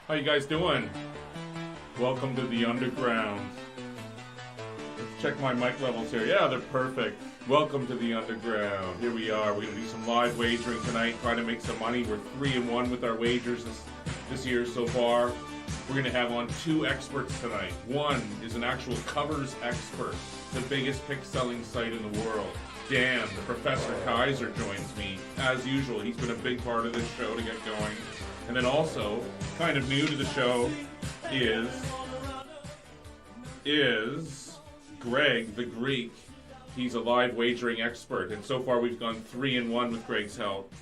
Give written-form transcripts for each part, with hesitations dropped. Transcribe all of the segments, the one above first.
How you guys doing? Welcome to the underground. Let's check my mic levels here. Yeah, they're perfect. Welcome to the underground. Here we are. We're going to do some live wagering tonight, try to make some money. We're 3-1 with our wagers this year so far. We're going to have on 2 experts tonight. One is an actual covers expert, the biggest pick-selling site in the world. Dan, the Professor Kaiser, joins me. As usual, he's been a big part of this show to get going. And then also, kind of new to the show, is Greg the Greek. He's a live wagering expert, and so far we've gone 3-1 with Greg's help.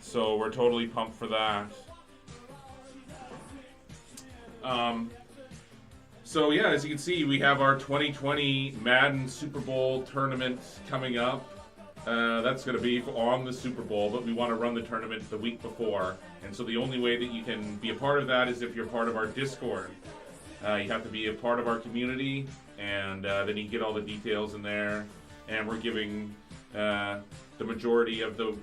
So we're totally pumped for that. So yeah, as you can see, we have our 2020 Madden Super Bowl tournament coming up. That's going to be on the Super Bowl, but we want to run the tournament the week before. And so the only way that you can be a part of that is if you're part of our Discord. You have to be a part of our community, and then you can get all the details in there. And we're giving the majority of the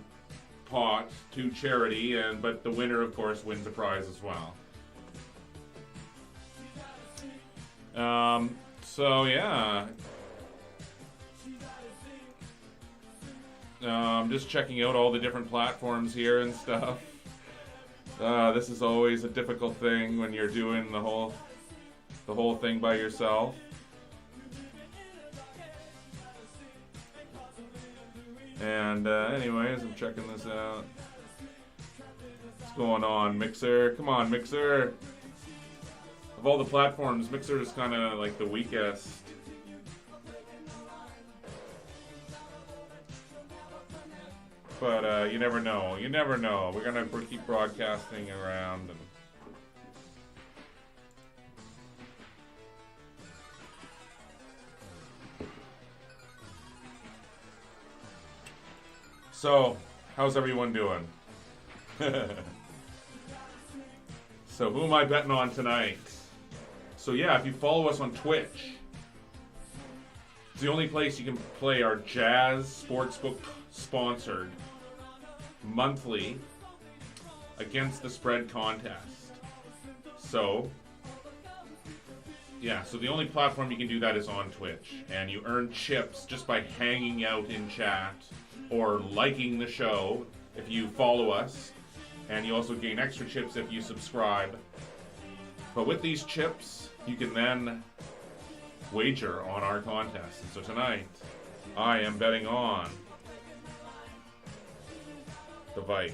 pot to charity, but the winner, of course, wins a prize as well. So yeah. Just checking out all the different platforms here and stuff. This is always a difficult thing when you're doing the whole thing by yourself. And anyways, I'm checking this out. What's going on, Mixer? Come on, Mixer. Of all the platforms, Mixer is kind of like the weakest. But you never know. You never know. We're gonna keep broadcasting around. And so, how's everyone doing? So, who am I betting on tonight? So yeah, if you follow us on Twitch, it's the only place you can play our Jazz Sportsbook sponsored monthly against the spread contest. So yeah, so the only platform you can do that is on Twitch, and you earn chips just by hanging out in chat or liking the show if you follow us, and you also gain extra chips if you subscribe. But with these chips, you can then wager on our contest. And so tonight, I am betting on the Vikes.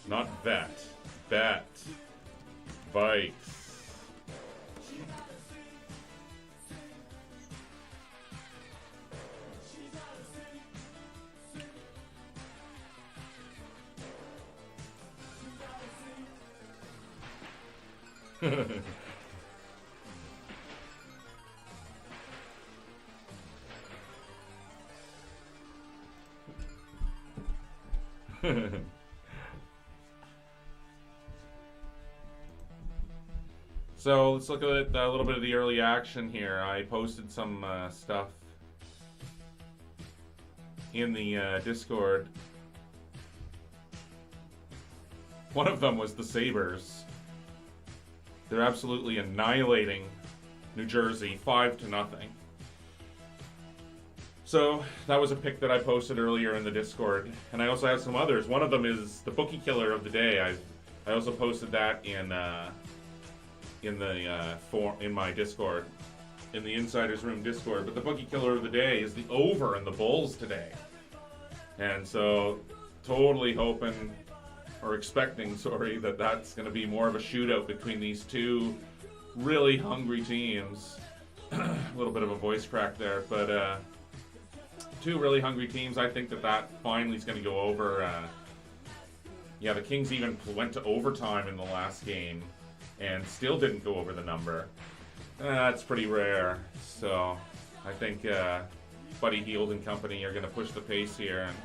Not bet. Bet. Vikes. So let's look at a little bit of the early action here. I posted some stuff in the Discord. One of them was the Sabres. They're absolutely annihilating New Jersey, 5-0. So that was a pick that I posted earlier in the Discord, and I also have some others. One of them is the Bookie Killer of the Day. I also posted that in my Discord, in the Insiders Room Discord. But the Bookie Killer of the Day is the over in the Bulls today, and so totally hoping or expecting, sorry, that that's going to be more of a shootout between these two really hungry teams. A little bit of a voice crack there, but two really hungry teams. I think that finally is going to go over. Yeah, the Kings even went to overtime in the last game and still didn't go over the number. That's pretty rare. So I think Buddy Hield and company are going to push the pace here. And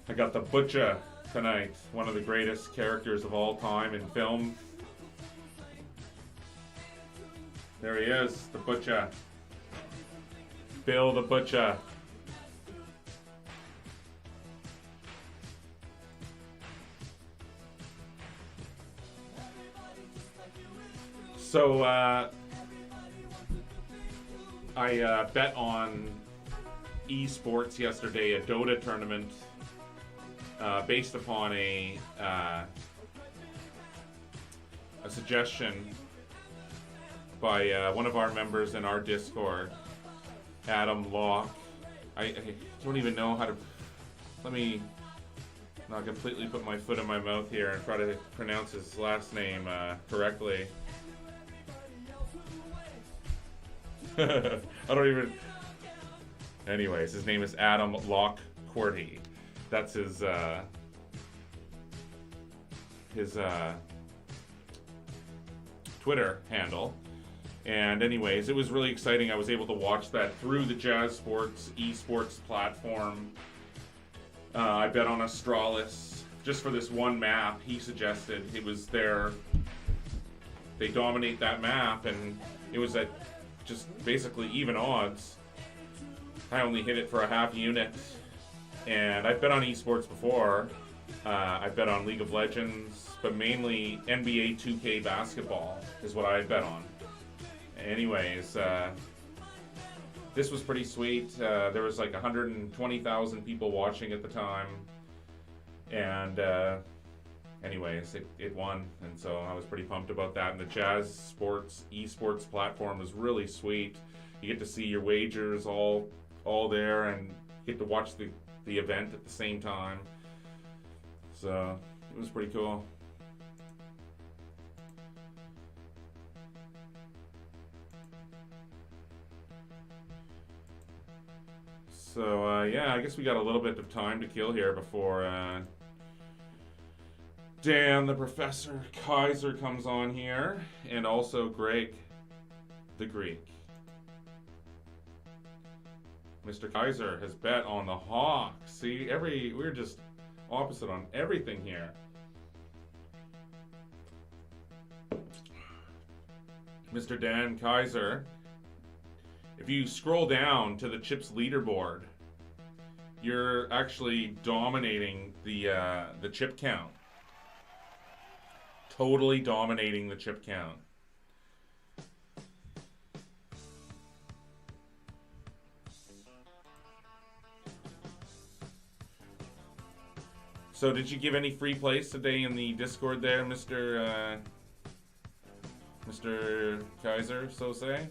I got the Butcher tonight, one of the greatest characters of all time in film. There he is, the Butcher. Bill the Butcher. So, I bet on esports yesterday, a Dota tournament, based upon a suggestion by one of our members in our Discord, Adam Locke. I don't even know how to... Let me not completely put my foot in my mouth here and try to pronounce his last name correctly. I don't even... Anyways, his name is Adam Locke Quarty. That's his Twitter handle. And anyways, it was really exciting. I was able to watch that through the Jazz Sports esports platform. I bet on Astralis just for this one map he suggested. It was there. They dominate that map, and it was at just basically even odds. I only hit it for a half unit. And I've bet on esports before. I bet on League of Legends, but mainly NBA 2K basketball is what I bet on. Anyways, this was pretty sweet. There was like 120,000 people watching at the time. And anyways, it won. And so I was pretty pumped about that. And the Jazz Sports esports platform is really sweet. You get to see your wagers all there, and you get to watch the event at the same time. So it was pretty cool. So yeah, I guess we got a little bit of time to kill here before Dan the Professor Kaiser comes on here, and also Greg the Greek. Mr. Kaiser has bet on the Hawks. See, we're just opposite on everything here. Mr. Dan Kaiser, if you scroll down to the Chips leaderboard, you're actually dominating the chip count. Totally dominating the chip count. So did you give any free plays today in the Discord there, Mr. Kaiser, so say?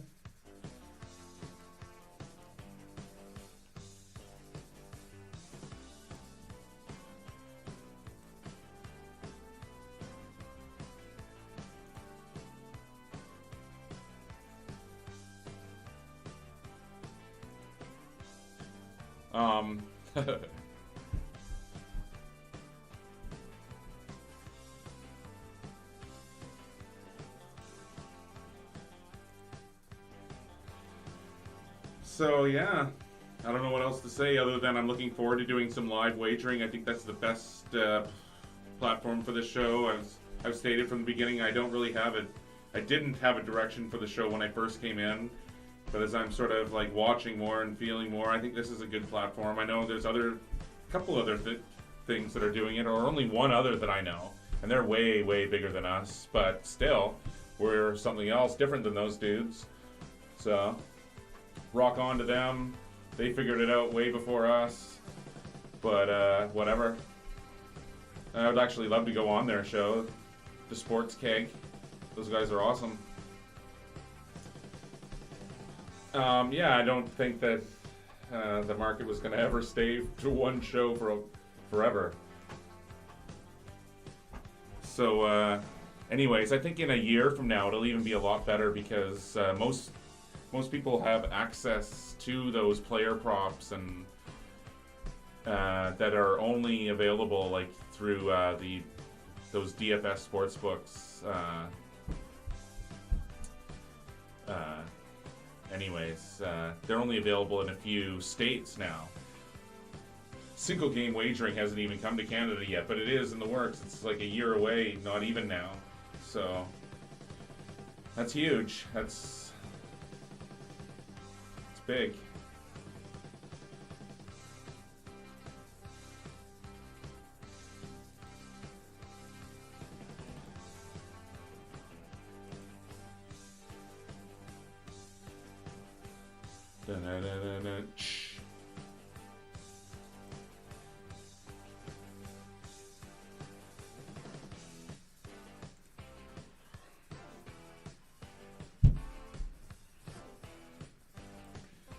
Um, so yeah, I don't know what else to say other than I'm looking forward to doing some live wagering. I think that's the best platform for the show. As I've stated from the beginning, I didn't have a direction for the show when I first came in. But as I'm sort of like watching more and feeling more, I think this is a good platform. I know there's a couple other things that are doing it, or only one other that I know, and they're way, way bigger than us. But still, we're something else different than those dudes. So, rock on to them. They figured it out way before us. But whatever. I would actually love to go on their show, the Sports Keg. Those guys are awesome. Yeah, I don't think that the market was going to ever stay to one show for forever. So, anyways, I think in a year from now it'll even be a lot better because most people have access to those player props and that are only available like through those DFS sports books. Anyways, they're only available in a few states now. Single game wagering hasn't even come to Canada yet, but it is in the works. It's like a year away, not even now. So that's huge. It's big.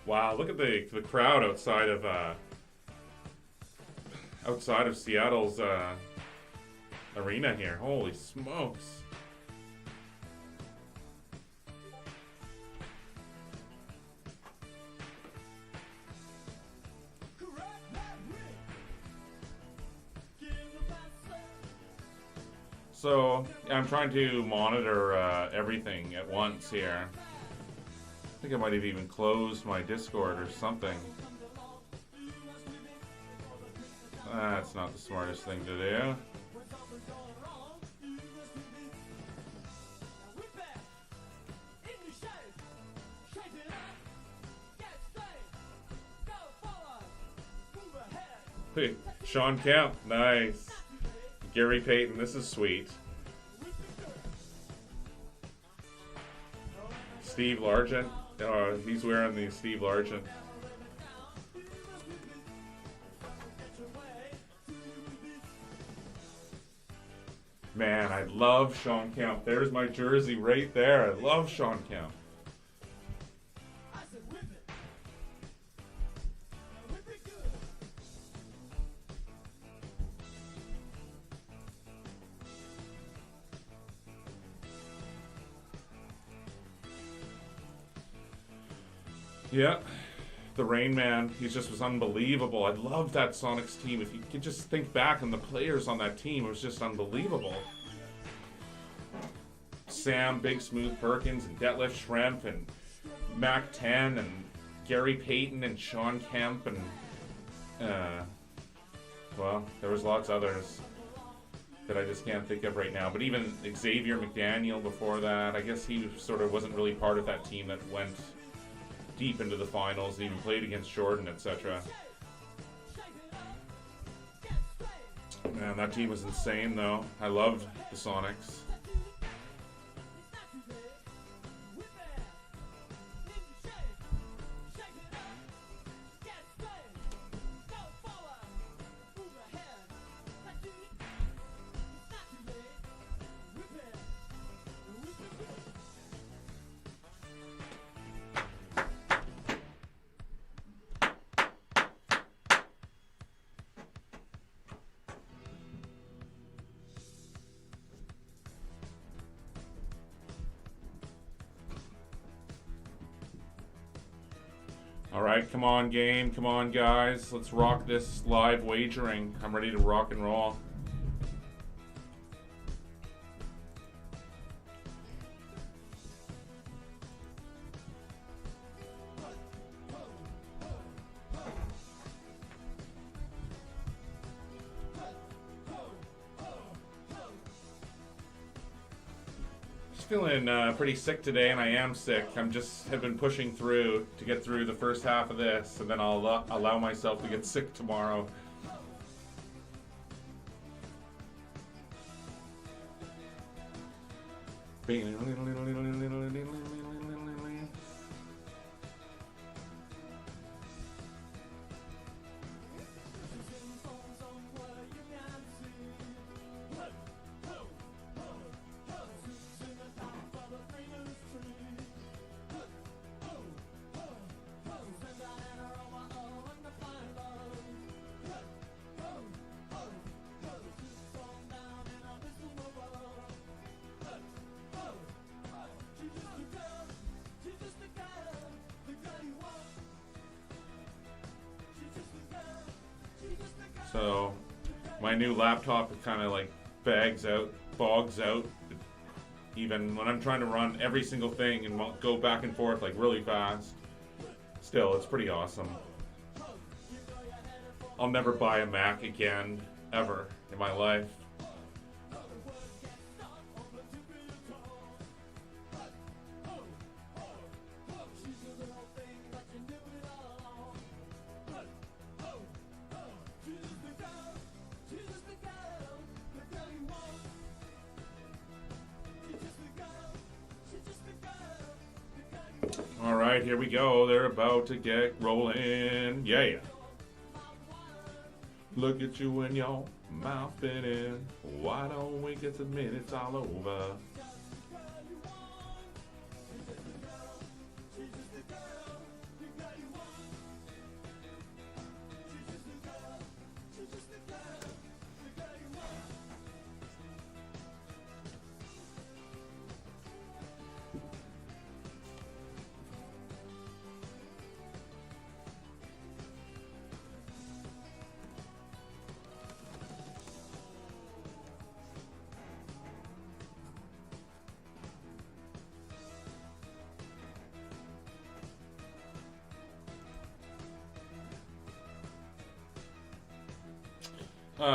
Wow, look at the crowd outside of Seattle's arena here. Holy smokes. So, I'm trying to monitor everything at once here. I think I might have even closed my Discord or something. That's not the smartest thing to do. Hey, Sean Kemp, nice. Gary Payton, this is sweet. Steve Largent, he's wearing the Steve Largent. Man, I love Sean Kemp. There's my jersey right there. I love Sean Kemp. Yeah, the Rain Man, he just was unbelievable. I love that Sonics team. If you could just think back on the players on that team, it was just unbelievable. Sam, Big Smooth Perkins, and Detlef Schrempf, and Mac 10, and Gary Payton, and Sean Kemp, and well, there was lots others that I just can't think of right now. But even Xavier McDaniel before that, I guess he sort of wasn't really part of that team that went deep into the finals and even played against Jordan, etc. Man, that team was insane though. I loved the Sonics. All right, come on, game. Come on, guys. Let's rock this live wagering. I'm ready to rock and roll. Feeling pretty sick today, and I am sick. Have been pushing through to get through the first half of this, and then I'll allow myself to get sick tomorrow. So my new laptop kind of like bogs out, even when I'm trying to run every single thing and go back and forth like really fast. Still, it's pretty awesome. I'll never buy a Mac again, ever, in my life. All right, here we go. They're about to get rolling. Yeah. Look at you and your mouth spinning. Why don't we just admit it's all over?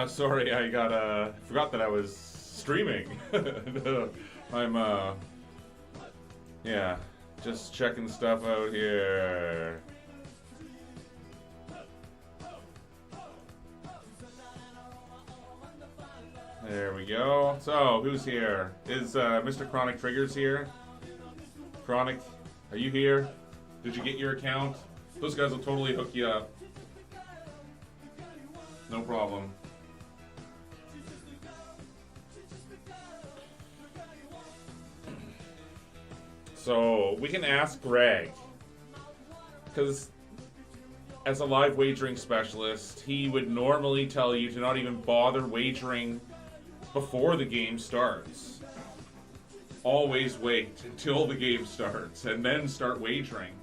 Sorry, I forgot that I was streaming. I'm, yeah, just checking stuff out here. There we go. So, who's here? Is Mr. Chronic Triggers here? Chronic, are you here? Did you get your account? Those guys will totally hook you up. No problem. So we can ask Greg, because as a live wagering specialist, he would normally tell you to not even bother wagering before the game starts. Always wait until the game starts and then start wagering.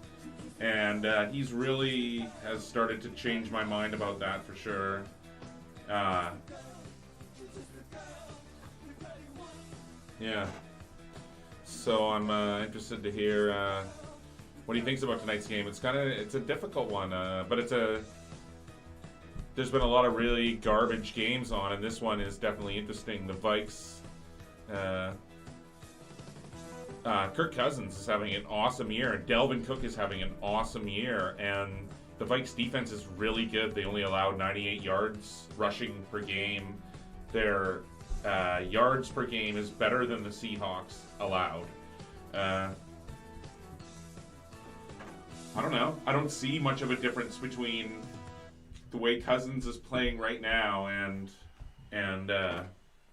And he's really has started to change my mind about that for sure. Yeah. So I'm interested to hear what he thinks about tonight's game. It's a difficult one, but there's been a lot of really garbage games on, and this one is definitely interesting. The Vikes, Kirk Cousins is having an awesome year, and Delvin Cook is having an awesome year, and the Vikes defense is really good. They only allowed 98 yards rushing per game. Their yards per game is better than the Seahawks allowed. I don't know. I don't see much of a difference between the way Cousins is playing right now and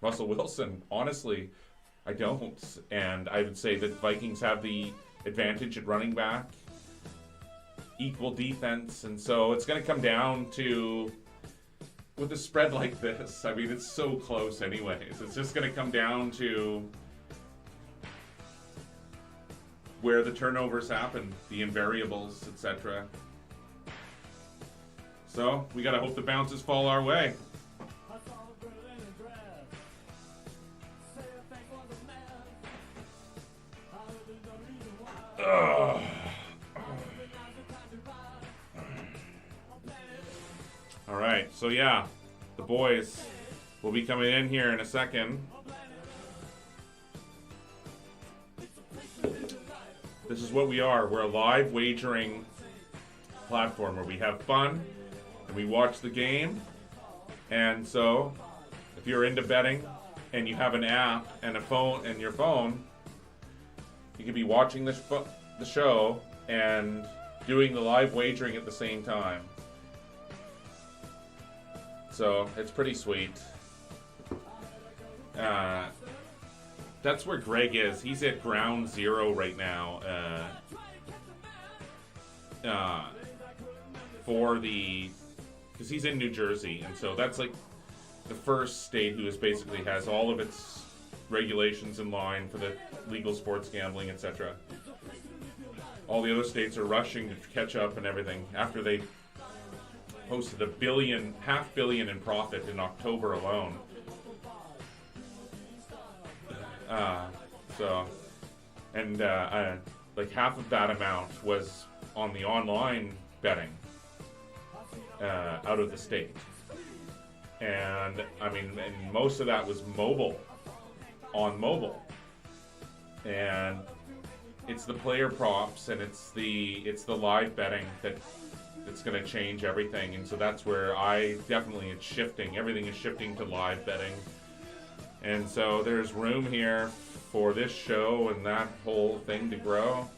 Russell Wilson. Honestly, I don't. And I would say that Vikings have the advantage at running back, equal defense, and so it's going to come down to, with a spread like this, I mean, it's so close anyways. It's just going to come down to where the turnovers happen, the invariables, etc. So we gotta hope the bounces fall our way. Ugh. All right, so yeah, the boys will be coming in here in a second. This is what we are. We're a live wagering platform where we have fun and we watch the game. And so, if you're into betting and you have an app and a phone and your phone, you could be watching the show and doing the live wagering at the same time. So it's pretty sweet. That's where Greg is. He's at ground zero right now. Because he's in New Jersey, and so that's like the first state who basically has all of its regulations in line for the legal sports gambling, etc. All the other states are rushing to catch up and everything after they posted $500 million in profit in October alone. Like half of that amount was on the online betting out of the state, and most of that was on mobile, and it's the player props and it's the live betting that's going to change everything. And so that's where it's shifting. Everything is shifting to live betting. And so there's room here for this show and that whole thing to grow.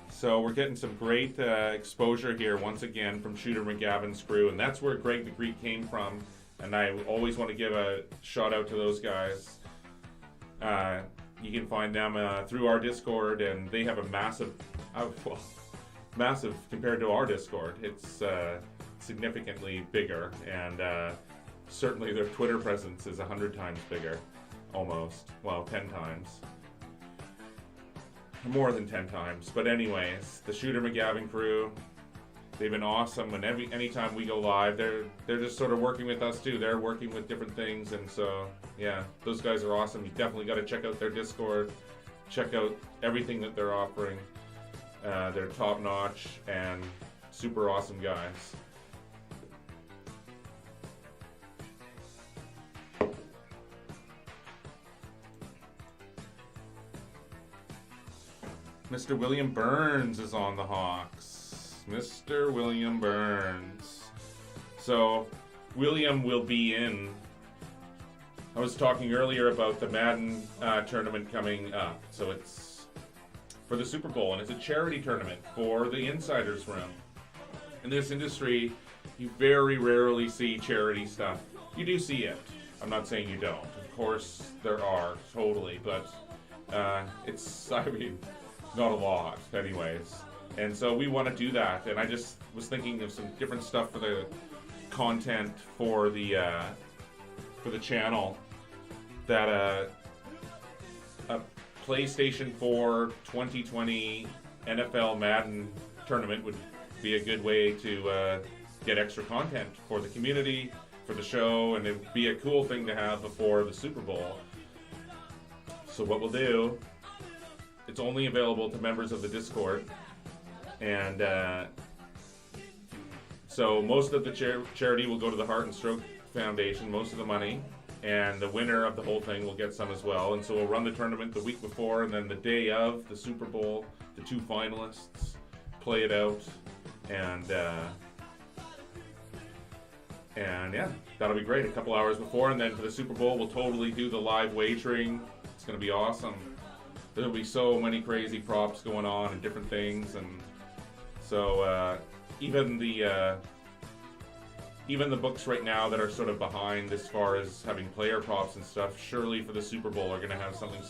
So we're getting some great exposure here once again from Shooter McGavin's crew, and that's where Greg the Greek came from. And I always want to give a shout out to those guys. You can find them through our Discord, and they have a massive compared to our Discord. It's significantly bigger, and certainly their Twitter presence is 100 times bigger, almost. Well, 10 times. More than 10 times. But anyways, the Shooter McGavin crew, they've been awesome, and anytime we go live, they're just sort of working with us too. They're working with different things, and so yeah, those guys are awesome. You definitely got to check out their Discord, check out everything that they're offering. They're top notch and super awesome guys. Mr. William Burns is on the Hawks. Mr. William Burns. So, William will be in. I was talking earlier about the Madden tournament coming up. So it's for the Super Bowl, and it's a charity tournament for the Insiders Room. In this industry, you very rarely see charity stuff. You do see it. I'm not saying you don't. Of course, there are, totally, but it's, not a lot, anyways. And so we want to do that, and I just was thinking of some different stuff for the content for the channel. That a PlayStation 4 2020 NFL Madden tournament would be a good way to get extra content for the community, for the show, and it'd be a cool thing to have before the Super Bowl. So what we'll do, it's only available to members of the Discord, and so most of the charity will go to the Heart and Stroke Foundation, most of the money, and the winner of the whole thing will get some as well. And so we'll run the tournament the week before, and then the day of the Super Bowl, the two finalists play it out, and yeah, that'll be great. A couple hours before, and then for the Super Bowl, we'll totally do the live wagering. It's going to be awesome. There'll be so many crazy props going on and different things, and so even the books right now that are sort of behind as far as having player props and stuff, surely for the Super Bowl are going to have something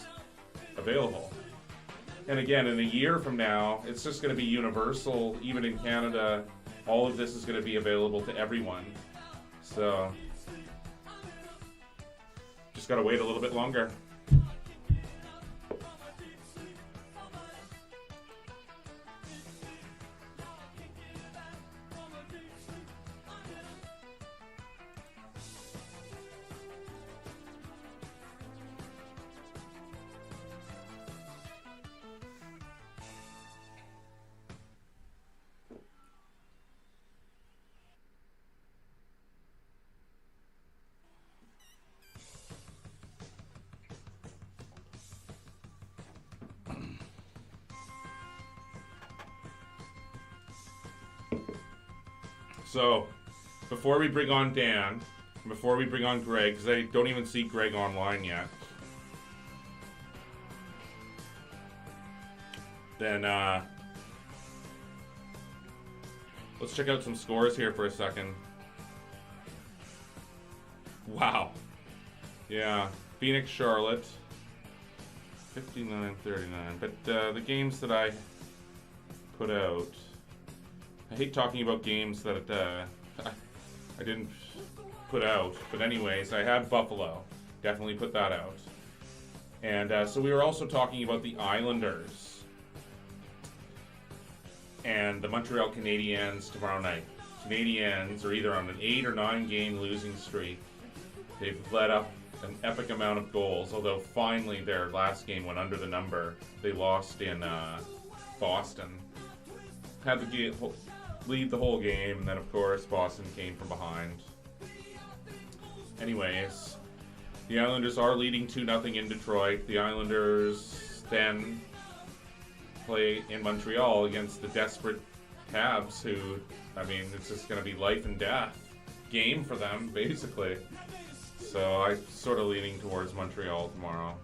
available. And again, in a year from now, it's just going to be universal. Even in Canada, all of this is going to be available to everyone. So, just got to wait a little bit longer. So, before we bring on Dan, before we bring on Greg, because I don't even see Greg online yet, then let's check out some scores here for a second. Wow. Yeah, Phoenix, Charlotte, 59-39. But the games that I put out, I hate talking about games that I didn't put out. But anyways, I had Buffalo. Definitely put that out. And so we were also talking about the Islanders and the Montreal Canadiens tomorrow night. Canadiens are either on an 8 or 9 game losing streak. They've let up an epic amount of goals, although finally their last game went under the number. They lost in Boston. Had the lead the whole game, and then of course Boston came from behind. Anyways, the Islanders are leading 2-0 in Detroit. The Islanders then play in Montreal against the desperate Habs, who, I mean, it's just going to be life and death game for them, basically. So I'm sort of leaning towards Montreal tomorrow.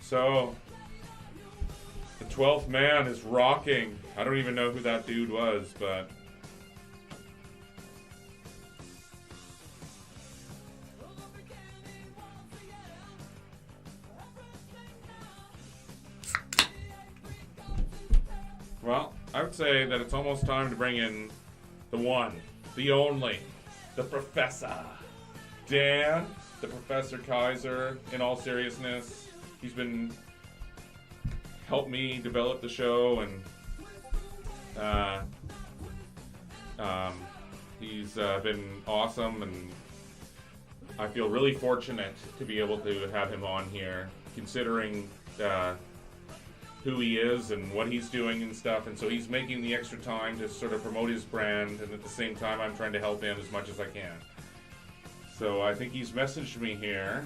So, the 12th man is rocking. I don't even know who that dude was, but... Well, I would say that it's almost time to bring in the one, the only, the Professor. Dan, the Professor Kaiser, in all seriousness. He's been helped me develop the show, and he's been awesome, and I feel really fortunate to be able to have him on here, considering who he is and what he's doing and stuff. And so he's making the extra time to sort of promote his brand, and at the same time I'm trying to help him as much as I can. So I think he's messaged me here.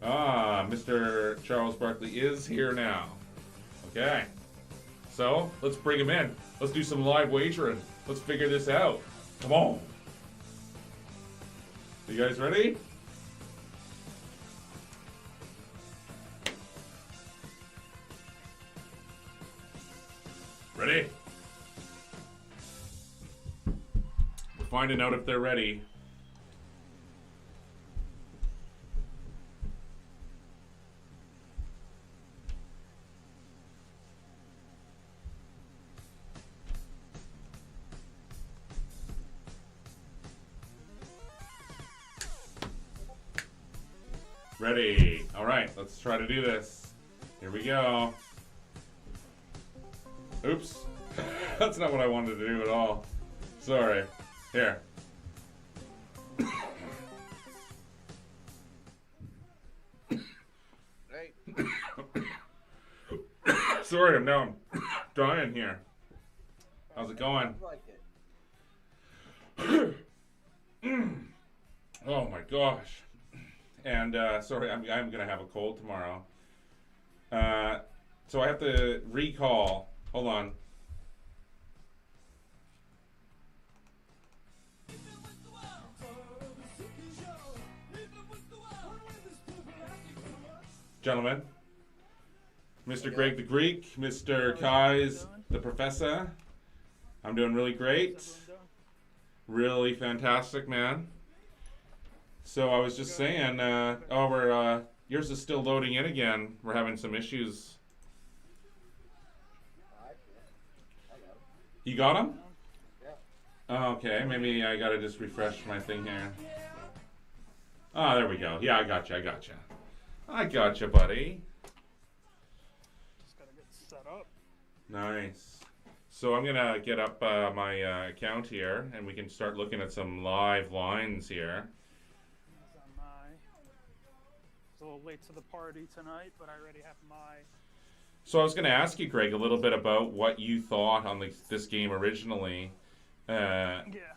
Mr. Charles Barkley is here now. Okay. So, let's bring him in. Let's do some live wagering. Let's figure this out. Come on. You guys ready? Ready? We're finding out if they're ready. Ready. All right, let's try to do this. Here we go. Oops. That's not what I wanted to do at all. Sorry. Here. Hey. Sorry, I'm dying here. How's it going? Oh my gosh. And sorry, I'm gonna have a cold tomorrow. So I have to recall. Hold on. Gentlemen, Mr. Greg the Greek, Mr. Kaiser the Professor. I'm doing really great. Really fantastic, man. So I was just saying, yours is still loading in again. We're having some issues. You got them? Oh, okay, maybe I gotta just refresh my thing here. Oh, there we go. Yeah, I got you. I got you, buddy. Just gotta get set up. Nice. So I'm gonna get up my account here, and we can start looking at some live lines here. It's a little late to the party tonight, but I already have my. So I was gonna ask you, Greg, a little bit about what you thought on this game originally.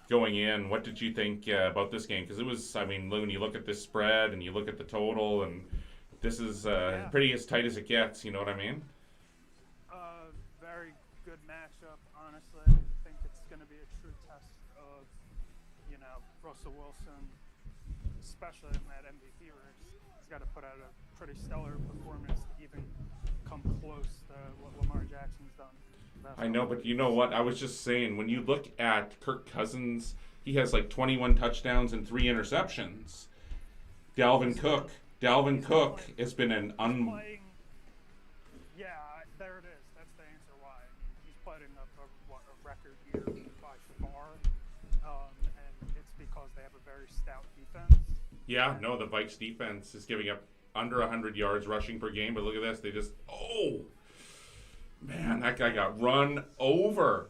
Going in, what did you think about this game? Because it was, I mean, when you look at this spread and you look at the total, and this is pretty as tight as it gets. You know what I mean? Very good matchup, honestly. I think it's going to be a true test of, Russell Wilson, especially in that MVP race. He's got to put out a pretty stellar performance to even come close to what Lamar Jackson's done. I know, but you know what? I was just saying, when you look at Kirk Cousins, he has like 21 touchdowns and 3 interceptions. Dalvin Cook has been an Yeah, there it is. That's the answer why. I mean, he's putting up a record year by far, and it's because they have a very stout defense. Yeah, no, the Vikes defense is giving up under 100 yards rushing per game, but look at this. They just, man, that guy got run over.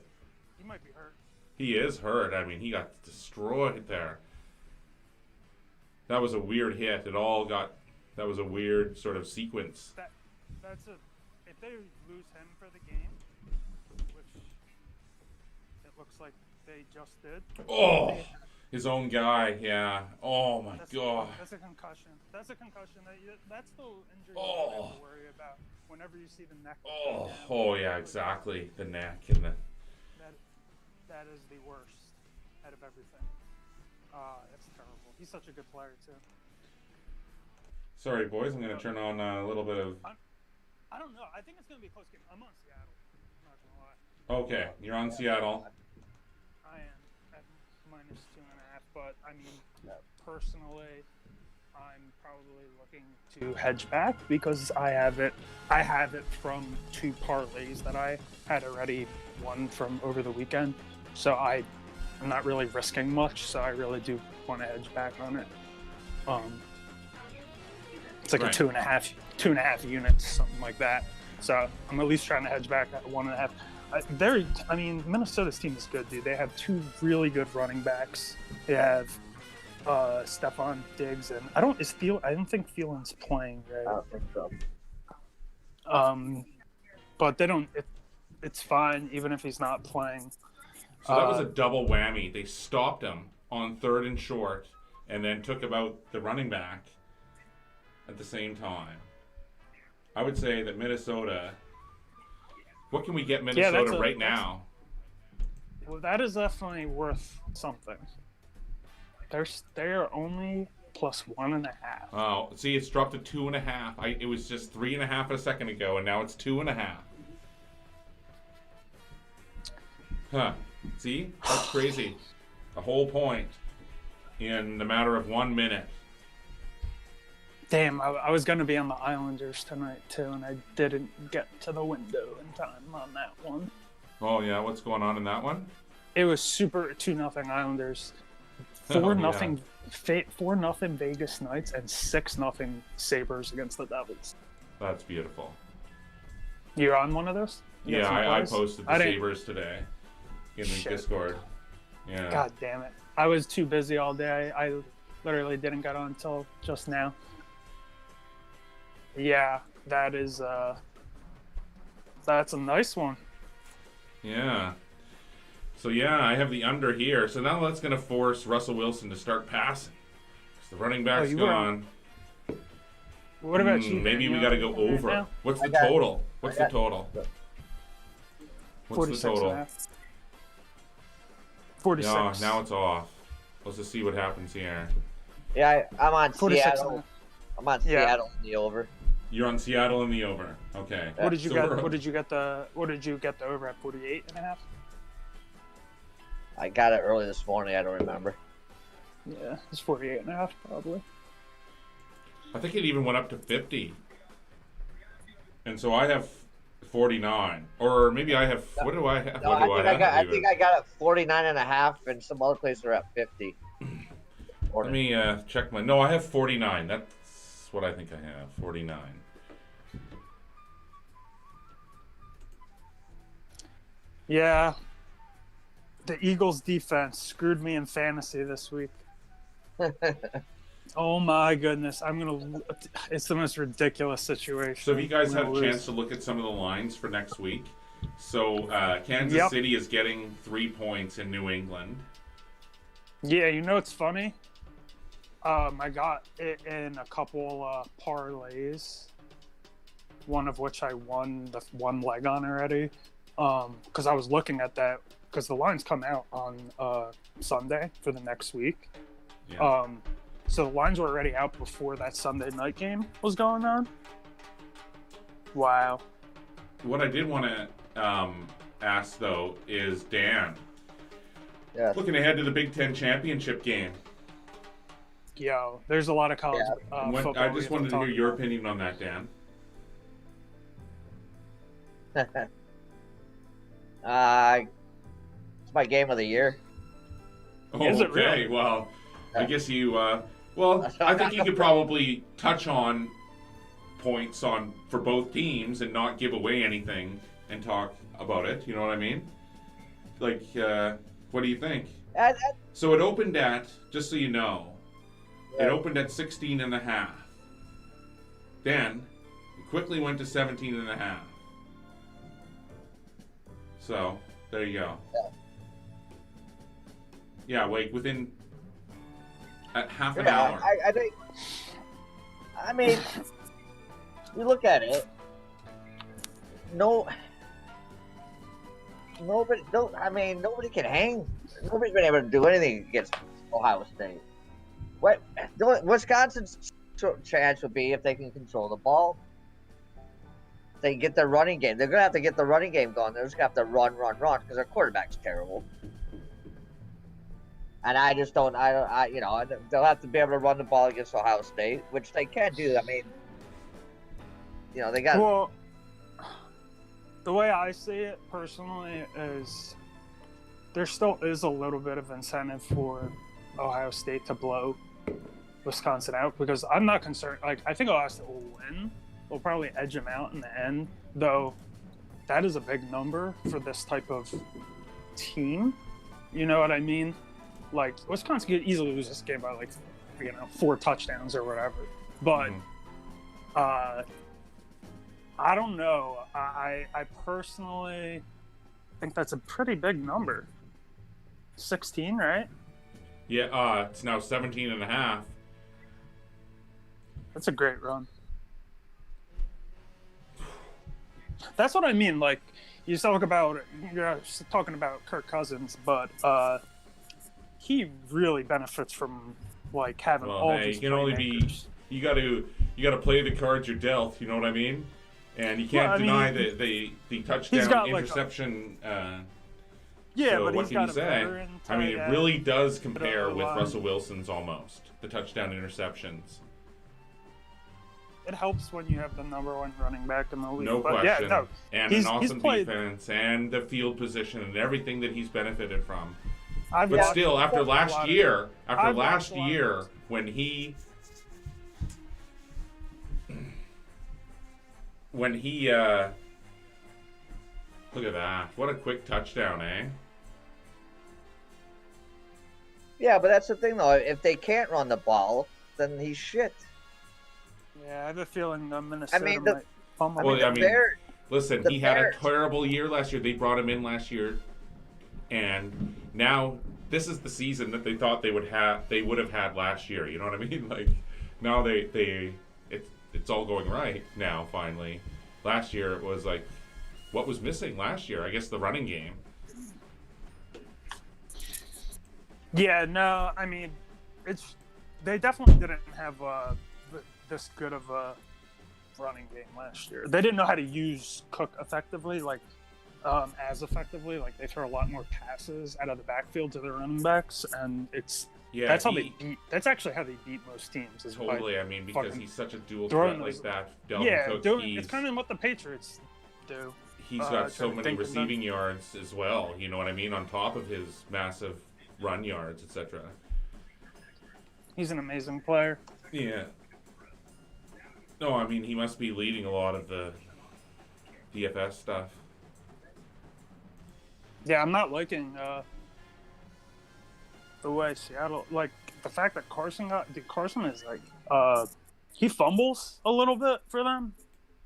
He might be hurt. He is hurt. I mean, he got destroyed there. That was a weird hit. That was a weird sort of sequence. If they lose him for the game, which it looks like they just did. Oh, his own guy, yeah. Oh my God. That's a concussion. That's the injury you have to worry about whenever you see the neck. Oh yeah, exactly. The neck and the. That is the worst out of everything. It's terrible. He's such a good player too. Sorry, boys. I'm gonna turn on a little bit of. I don't know. I think it's gonna be a close game. I'm on Seattle. I'm not gonna lie. Okay, you're on Seattle. I am at -2.5, but I mean, personally, I'm probably looking to hedge back because I have it from 2 parlays that I had already won from over the weekend. So I'm not really risking much. So I really do want to hedge back on it. It's like a 2.5 units, something like that. So I'm at least trying to hedge back at 1.5. Minnesota's team is good, dude. They have 2 really good running backs. They have Stephon Diggs, and I don't think Thielen's playing, right? I don't think so. But they don't. It's fine, even if he's not playing. So that was a double whammy. They stopped him on 3rd and short, and then took about the running back at the same time. I would say that Minnesota. What can we get Minnesota right now? Well, that is definitely worth something. They are only +1.5. Oh, see, it's dropped to 2.5. It was just 3.5 a second ago, and now it's 2.5. Huh? See, that's crazy. A whole point in the matter of 1 minute. Damn, I was going to be on the Islanders tonight, too, and I didn't get to the window in time on that one. Oh, yeah? What's going on in that one? It was super 2-0 Islanders. 4-0 4-0 Vegas Knights, and 6-0 Sabres against the Devils. That's beautiful. You're on one of those? Yeah, I posted the Sabres today in the Discord. Yeah. God damn it. I was too busy all day. I literally didn't get on until just now. Yeah, that's a nice one. Yeah. So yeah, I have the under here. So now that's going to force Russell Wilson to start passing. The running back's gone. What about you? Maybe we got to go over. What's the total? What's the total? 46. Yeah, now it's off. Let's just see what happens here. Yeah, I'm on 46. Seattle. I'm on Seattle in the over. You're on Seattle in the over. Okay. What did you So get? we're- What did you get the over at 48.5? I got it early this morning. I don't remember. Yeah, it's 48.5 probably. I think it even went up to 50. And so I have 49. Or maybe I have, what do I have? No, What do I have? I think I got it 49.5, and some other places are at 50. Let me check my, no, I have 49. That's what I think I have, 49. Yeah. The Eagles defense screwed me in fantasy this week. Oh my goodness. It's the most ridiculous situation. So have you guys I'm had a gonna chance to look at some of the lines for next week? So Kansas Yep. City is getting 3 points in New England. Yeah, you know what's funny? I got it in a couple parlays, one of which I won the one leg on already. Because I was looking at that, because the lines come out on Sunday for the next week. Yeah. So the lines were already out before that Sunday night game was going on. Wow. What I did want to ask, though, is Dan, Yeah. looking ahead to the Big Ten championship game. Yo, there's a lot of college football. I we just have wanted to talk hear your about. opinion on that, Dan. It's my game of the year. Oh, Is it okay. really? Well, I guess you. Well, I think you could probably touch on points on for both teams and not give away anything and talk about it. You know what I mean? Like, what do you think? So it opened at, just so you know, it opened at 16 and a half. Then it quickly went to 17 and a half. So there you go. Yeah, like within half an hour. I think. I mean, you look at it. Nobody can hang. Nobody's been able to do anything against Ohio State. Wisconsin's chance would be if they can control the ball. They get their running game. They're gonna have to get the running game going. They're just gonna have to run because their quarterback's terrible. And I just don't. They'll have to be able to run the ball against Ohio State, which they can do. I mean, they got. Well, the way I see it personally is there still is a little bit of incentive for Ohio State to blow Wisconsin out, because I'm not concerned. Like, I think Ohio State will win. They'll probably edge them out in the end, though. That is a big number for this type of team. You know what I mean? Like, Wisconsin could easily lose this game by 4 touchdowns or whatever. But I don't know. I personally think that's a pretty big number. 16, right? Yeah, it's now 17 and a half. That's a great run. That's what I mean. Like, you're talking about Kirk Cousins, but he really benefits from having all these. You can only playmakers. you got to play the cards you're dealt. You know what I mean? And you can't deny the touchdown interception. Yeah, so but what he's can got you a say? veteran I mean, tight it end. really does compare with line. Russell Wilson's almost the touchdown interceptions. It helps when you have the number one running back in the league. No but question. Yeah, no, and he's an awesome played, defense and the field position and everything that he's benefited from. I've But watched still, after a last lot of- year, I've watched a lot of this. when he look at that. What a quick touchdown, eh? Yeah, but that's the thing, though. If they can't run the ball, then he's shit. Yeah, I have a feeling Minnesota I mean, might fumble. Well, I mean, Bears- listen, the he had a Bears- terrible year last year. They brought him in last year, and now this is the season that they thought they would have had last year. You know what I mean? Like, now it's all going right now. Finally, last year it was like, what was missing last year? I guess the running game. Yeah, no, I mean, they definitely didn't have this good of a running game last year. They didn't know how to use Cook effectively, as effectively. Like they throw a lot more passes out of the backfield to their running backs, and that's how they beat. That's actually how they beat most teams. Is totally. I mean, because he's such a dual throwing threat like those, that. Dalvin Cook, it's kind of what the Patriots do. He's got so many receiving yards as well. You know what I mean? On top of his massive run yards, etc. He's an amazing player. Yeah. No, I mean he must be leading a lot of the DFS stuff. Yeah, I'm not liking the way Seattle, like the fact that Carson is like he fumbles a little bit for them.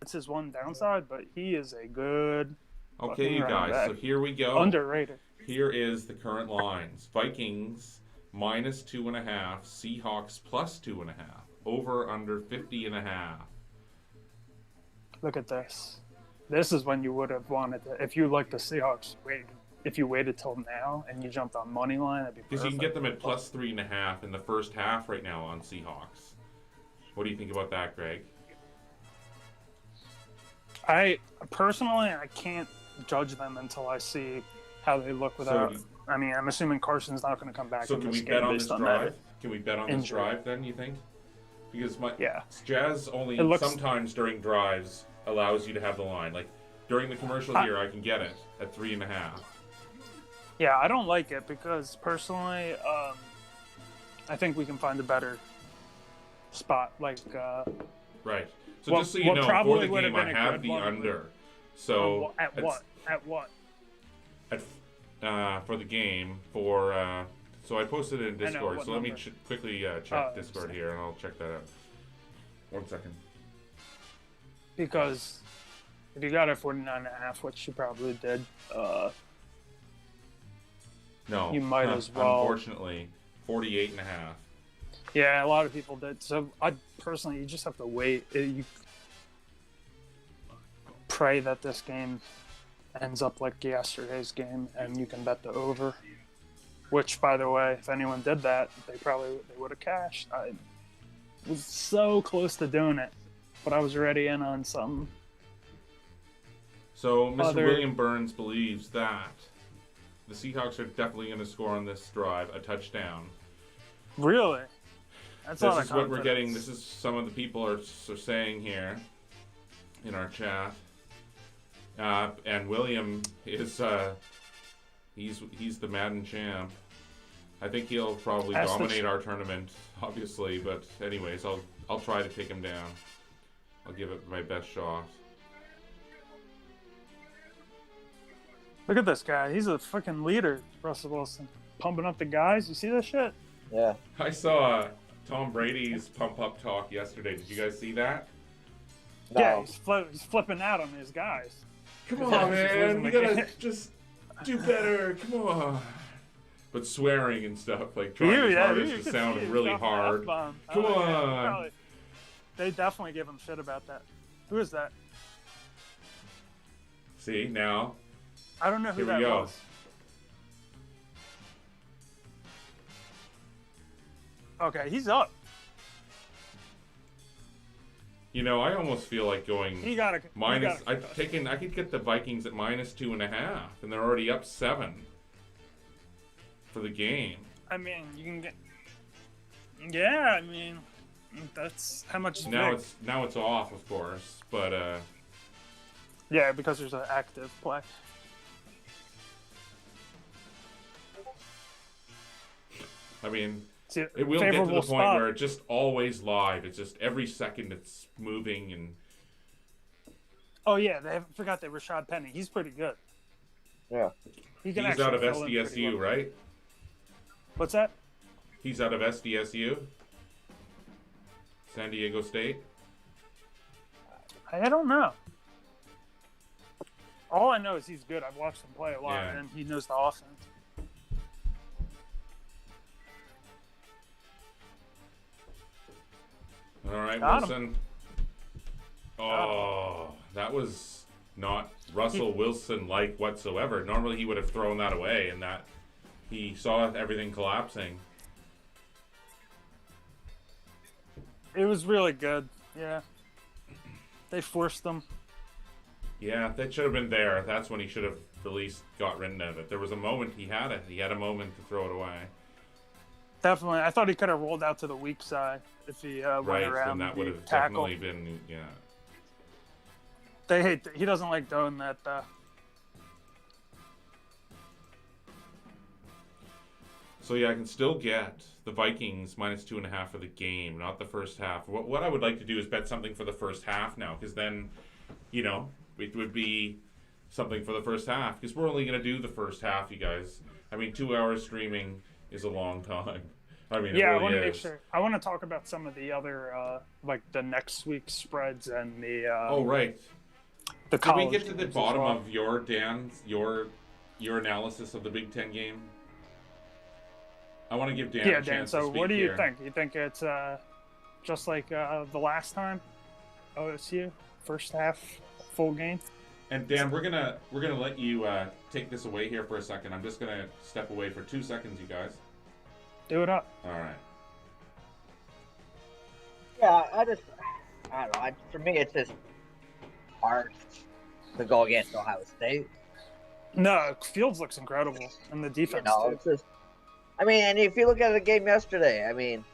It's his one downside, but he is a good. Okay, you guys. Back. So here we go. Underrated. Here is the current lines: Vikings -2.5, Seahawks +2.5, over under 50.5. Look at this. This is when you would have wanted to, if you like the Seahawks. If you waited till now and you jumped on money line, that'd be perfect. Because you can get them at +3.5 in the first half right now on Seahawks. What do you think about that, Greg? I can't judge them until I see how they look without. I mean, I'm assuming Carson's not going to come back. So can we bet on this drive? Can we bet on this drive then? You think? Because Jazz only sometimes during drives allows you to have the line. Like during the commercial here, I can get it at 3.5. Yeah, I don't like it because personally, I think we can find a better spot. Like right. So just so you know, for the game, I have the under. So at what? For the game so I posted it in Discord. So let me quickly check Discord here, and I'll check that out. 1 second. Because if you got a 49.5, which you probably did, no, you might as well. Unfortunately, 48.5. Yeah, a lot of people did. So I personally, you just have to wait. You pray that this game ends up like yesterday's game, and you can bet the over. Which, by the way, if anyone did that, they would have cashed. I was so close to doing it, but I was already in on something. So Mr. William Burns believes that the Seahawks are definitely going to score on this drive a touchdown. Really? This is what we're getting. This is some of the people are saying here in our chat. And William is he's the Madden champ. I think he'll probably dominate our tournament, obviously. But anyways, I'll try to take him down. I'll give it my best shot. Look at this guy. He's a freaking leader, Russell Wilson. Pumping up the guys. You see this shit? Yeah. I saw Tom Brady's pump-up talk yesterday. Did you guys see that? No. Yeah, he's flipping out on his guys. Come on, man. You gotta just do better. Come on. But swearing and stuff, like trying his hardest to sound really hard. Come on. They definitely give him shit about that. Who is that? See, now. I don't know who that was. Okay, he's up. You know, I almost feel like going minus. I could get the Vikings at -2.5, and they're already up 7 for the game. I mean, you can get. Yeah, I mean, that's how much. Now it's off, of course, but yeah, because there's an active play. I mean. It will get to the point where it's just always live. It's just every second it's moving and. Oh yeah, I forgot that Rashad Penny. He's pretty good. Yeah. He's out of SDSU, right? What's that? He's out of SDSU. San Diego State. I don't know. All I know is he's good. I've watched him play a lot, and he knows the offense. All right, Wilson. Oh, that was not Russell Wilson-like whatsoever. Normally he would have thrown that away, and that he saw everything collapsing. It was really good, yeah. They forced them. Yeah, that should have been there. That's when he should have at least got rid of it. There was a moment he had it. He had a moment to throw it away. Definitely. I thought he could have rolled out to the weak side if he went Right, around then that would have tackle. definitely been, yeah. He doesn't like doing that, though. So yeah, I can still get the Vikings -2.5 for the game, not the first half. What I would like to do is bet something for the first half now, because then, you know, it would be something for the first half, because we're only going to do the first half, you guys. I mean, 2 hours streaming is a long time. I mean, yeah, it really I want to is. make sure. I want to talk about some of the other, like the next week's spreads and the. Oh right. The Can we college get to the games as bottom well. of your analysis of the Big Ten game? I want to give Dan a Dan. chance So, to speak what do you here. think? You think it's just like the last time, OSU first half full game? And Dan, we're gonna let you take this away here for a second. I'm just gonna step away for 2 seconds, you guys. Do it up. All right. Yeah, I don't know. For me, it's just hard to go against Ohio State. No, Fields looks incredible, and the defense too. It's just. I mean, and if you look at the game yesterday, I mean,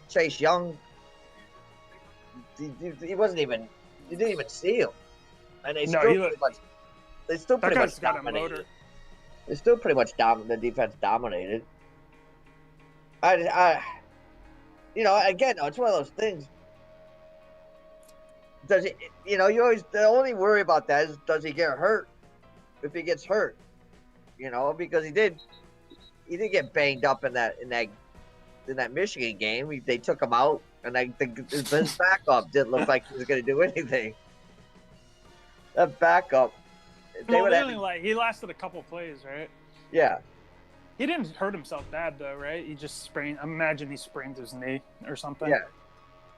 Chase Young, he wasn't even. You didn't even see him, and they still That pretty guy's much got a dominated. motor. They still pretty much the defense dominated. Again, it's one of those things. Does he? You always the only worry about that is does he get hurt? If he gets hurt, because he did get banged up in that Michigan game. They took him out, and his backup didn't look like he was going to do anything. That backup, He lasted a couple plays, right? Yeah. He didn't hurt himself bad though, right? He just sprained. I imagine he sprained his knee or something. Yeah.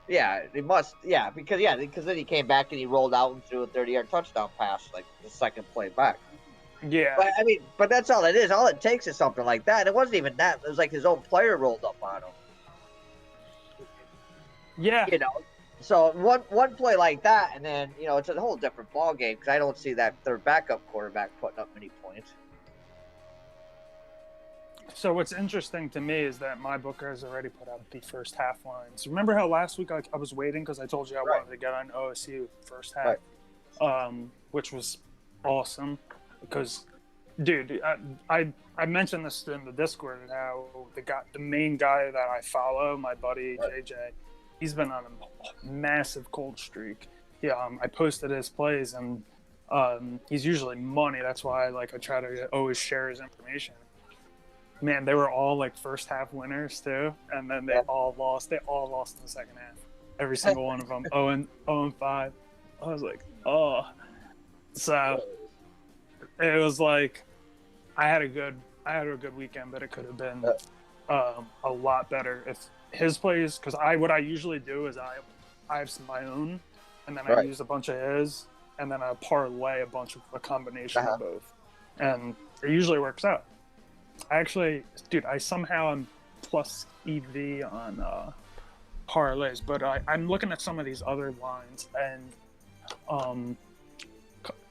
Yeah, he must. Yeah, because then he came back and he rolled out and threw a 30-yard touchdown pass, like the second play back. Yeah. But that's all it is. All it takes is something like that. It wasn't even that. It was like his own player rolled up on him. Yeah. So one play like that, and then it's a whole different ball game because I don't see their backup quarterback putting up many points. So what's interesting to me is that my booker has already put out the first half lines. Remember how last week I was waiting because I told you I wanted to get on OSU first half, which was awesome because, dude, I mentioned this in the Discord how the main guy that I follow, my buddy JJ, he's been on a massive cold streak. Yeah, I posted his plays and he's usually money. That's why I try to always share his information. Man, they were all first half winners too, and then they all lost. They all lost in the second half. Every single one of them, 0-5. I was like, oh. So it was I had a good weekend, but it could have been a lot better if his plays. Because what I usually do is I have my own, and then I use a bunch of his, and then I parlay a combination of both, and it usually works out. Actually, dude, I somehow am plus EV on parlays, but I'm looking at some of these other lines, and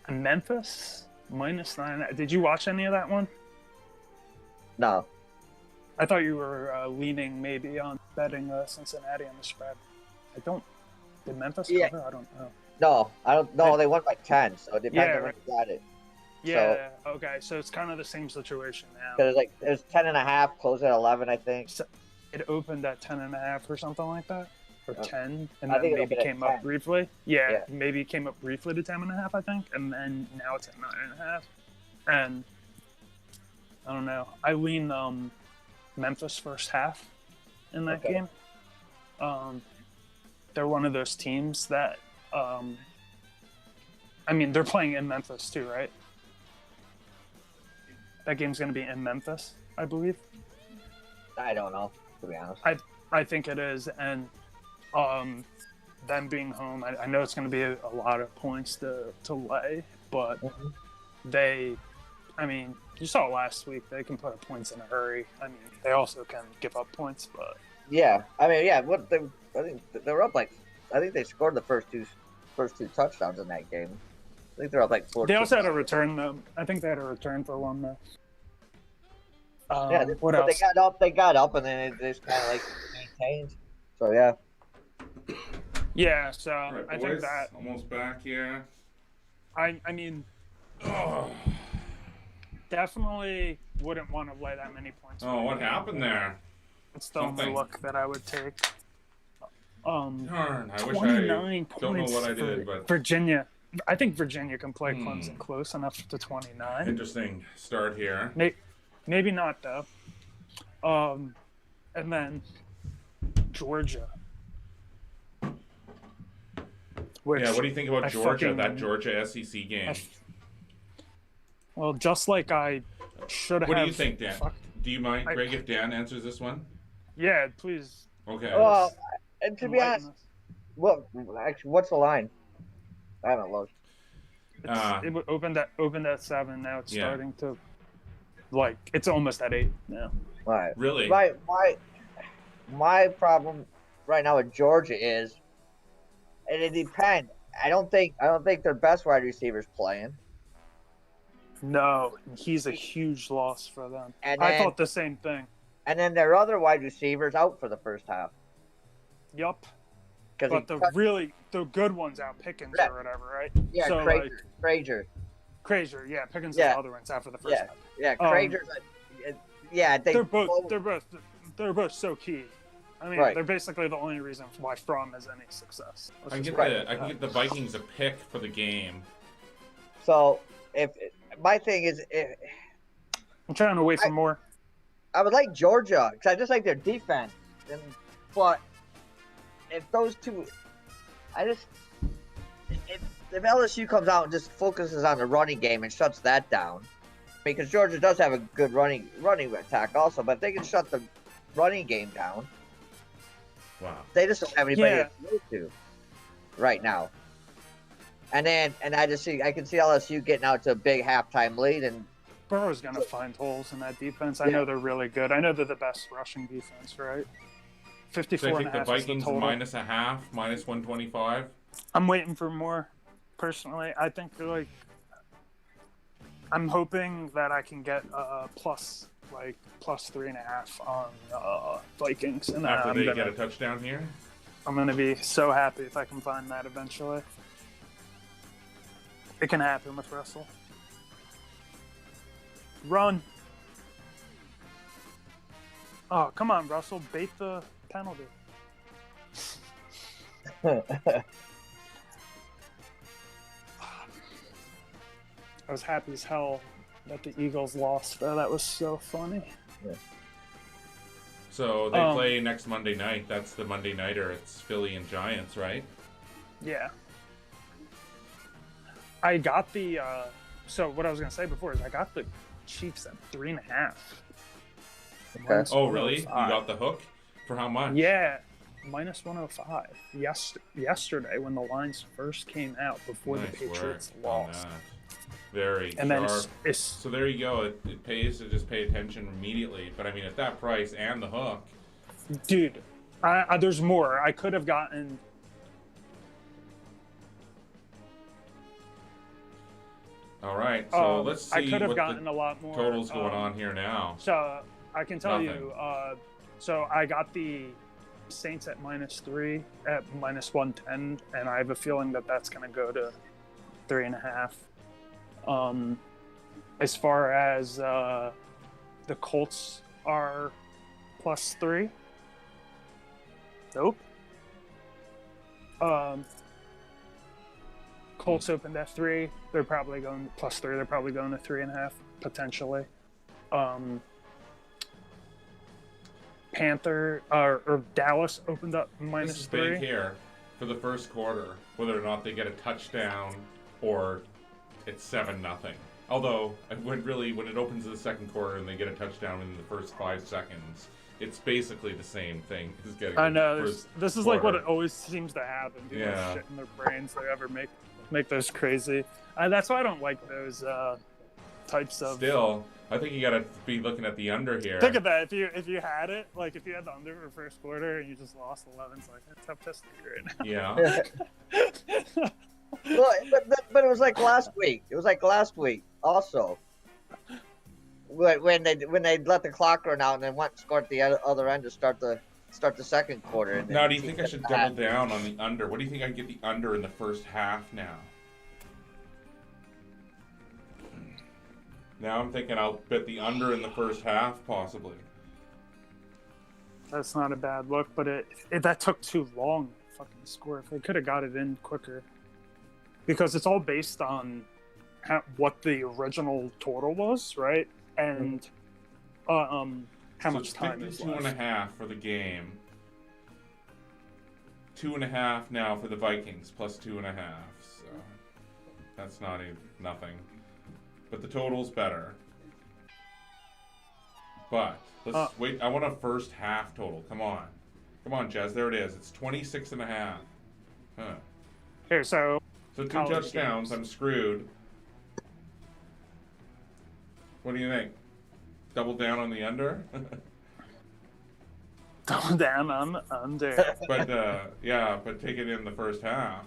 Memphis -9. Did you watch any of that one? No. I thought you were leaning maybe on betting Cincinnati on the spread. Did Memphis cover? I don't know. No, I don't know. They won by 10, so it depends on when you got it. Yeah. Okay. So it's kind of the same situation now. It was 10.5, closed at 11, I think. So it opened at 10.5 or something like that, or 10, and I then think maybe came up 10. briefly. Yeah, maybe it came up briefly to 10.5, I think, and then now it's at 9.5. And I don't know. I lean Memphis first half in that game. They're one of those teams that, they're playing in Memphis too, right? That game's going to be in Memphis, I believe. I don't know, to be honest. I think it is, and them being home, I know it's going to be a lot of points to lay, but you saw last week, they can put up points in a hurry. They also can give up points, but Yeah, I mean, yeah. I think they were up like. I think they scored the first two touchdowns in that game. I think they're up like 14. They also had a return though. I think they had a return for one though. Yeah, What but else? they got up, and then they just kind of like maintained. So yeah. Yeah, so Right, I boys, think that. almost back here. I mean, Oh, definitely wouldn't want to lay that many points. oh, what happened there? It's the only Something. look that I would take. Darn, I wish 29 I don't know points what I for did, but Virginia. I think Virginia can play Clemson close enough to 29. interesting start here. Maybe not though. And then Georgia. Which Yeah, what do you think about I Georgia? fucking- That Georgia SEC game. Well, just like I should have. What do you think, Dan? Fuck. Do you mind, Greg, if Dan answers this one? Yeah, please. Okay. Well, and to be enlighten honest, us. well, actually, what's the line? I haven't looked. It opened at 7. Now it's Yeah. starting to, like, it's almost at 8 now. All right. Really? My problem right now with Georgia is, and it depends. I don't think their best wide receivers playing. No, he's a huge loss for them. And I then- thought the same thing. And then their other wide receivers out for the first half. Yup. Because But the good ones out, Pickens Yeah. or whatever, right? yeah, So, Frazier. Frazier, yeah, Pickens Yeah. is the other ones out for the first half. Yeah, Frazier's. They're both so key. I mean, Right. they're basically the only reason why Fromm has any success. I can Right. get the Vikings a pick for the game. So if my thing is, I'm trying to wait for more. I would like Georgia because I just like their defense, but if those two, if LSU comes out and just focuses on the running game and shuts that down, because Georgia does have a good running attack also, but if they can shut the running game down, Wow. they just don't have anybody Yeah. to throw to right now. And I can see LSU getting out to a big halftime lead, and Burrow's going to find holes in that defense. I know they're really good. I know they're the best rushing defense, right? So 54 I and think a the half is the Vikings total. minus a half, minus 125. I'm waiting for more, personally. I think I'm hoping that I can get plus 3.5 on Vikings, and After they I'm get a touchdown here. gonna be so happy if I can find that eventually. It can happen with Russell. Run. Oh, come on, Russell. Bait the penalty. I was happy as hell that the Eagles lost, though. That was so funny. So they play next Monday night. That's the Monday nighter. It's Philly and Giants, right? Yeah. I got the so what I was gonna say before is I got the Chiefs at 3.5. Okay. Oh, really? You 105. got the hook? For how much? Yeah, minus 105. Yesterday when the lines first came out before the Nice Patriots work on lost. that. Very And then sharp. it's So there you go. It pays to just pay attention immediately. But I mean, at that price and the hook, dude, there's more. I could have gotten all right. So let's see I could have what gotten the a lot more. totals going on here now. So I can tell Nothing. you. So I got the Saints at -3 at -110, and I have a feeling that that's going to go to 3.5. As far as the Colts are +3. Nope. Colts opened at 3. They're probably going +3. They're probably going to 3.5 potentially. Panther or Dallas opened up This is -3. big here for the first quarter, whether or not they get a touchdown or it's 7-0. Although when it opens in the second quarter and they get a touchdown in the first 5 seconds, it's basically the same thing as getting. I know. the first This is like what quarter. it always seems to happen. People Yeah. have shit in their brains. They ever make those crazy. That's why I don't like those types of. Still, I think you gotta be looking at the under here. Think of that. If you had it, like if you had the under for first quarter and you just lost 11, it's like that's how pissed you're right Yeah. Well, but it was like last week. It was like last week also. When they let the clock run out and then went and scored at the other end to start the second quarter. And Now, do you think I should double down on the under? What do you think I can get the under in the first half now? Now I'm thinking I'll bet the under in the first half, possibly. That's not a bad look, but that took too long to fucking score. If they could have got it in quicker. Because it's all based on what the original total was, right? And how much time is left. 2.5 for the game. 2.5 now for the Vikings, plus 2.5. So that's not nothing. But the total's better. But let's wait. I want a first half total. Come on, Jez. There it is. It's 26.5. Huh. Here, so 2 touchdowns. I'm screwed. What do you think? Double down on the under? Double down on the under. But take it in the first half.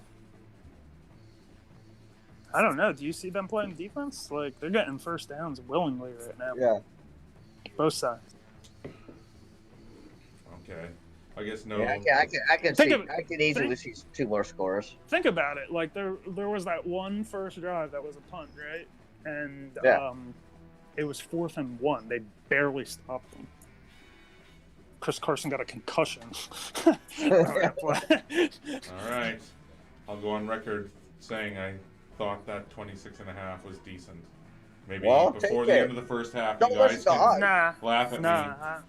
I don't know. Do you see them playing defense? Like, they're getting first downs willingly right now. Yeah. Both sides. Okay. I guess no. Yeah, I can easily see 2 more scores. Think about it. Like, there was that one first drive that was a punt, right? And it was 4th and 1. They barely stopped them. Chris Carson got a concussion. All right. I'll go on record saying I thought that 26.5 was decent. Maybe before the end of the first half, you guys can laugh at me.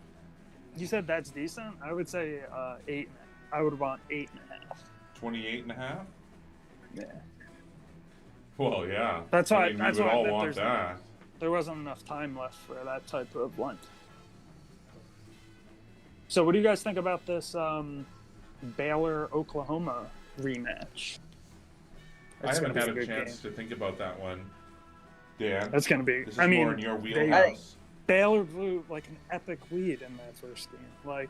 You said that's decent? I would say 8. I would want 8.5. 28.5? Yeah. Well, yeah. That's why we would all want that. There wasn't enough time left for that type of length. So, what do you guys think about this Baylor-Oklahoma rematch? I haven't had a chance to think about that one, Dan. That's going to be. This is more in your wheelhouse. Baylor blew like an epic lead in that first game. Like,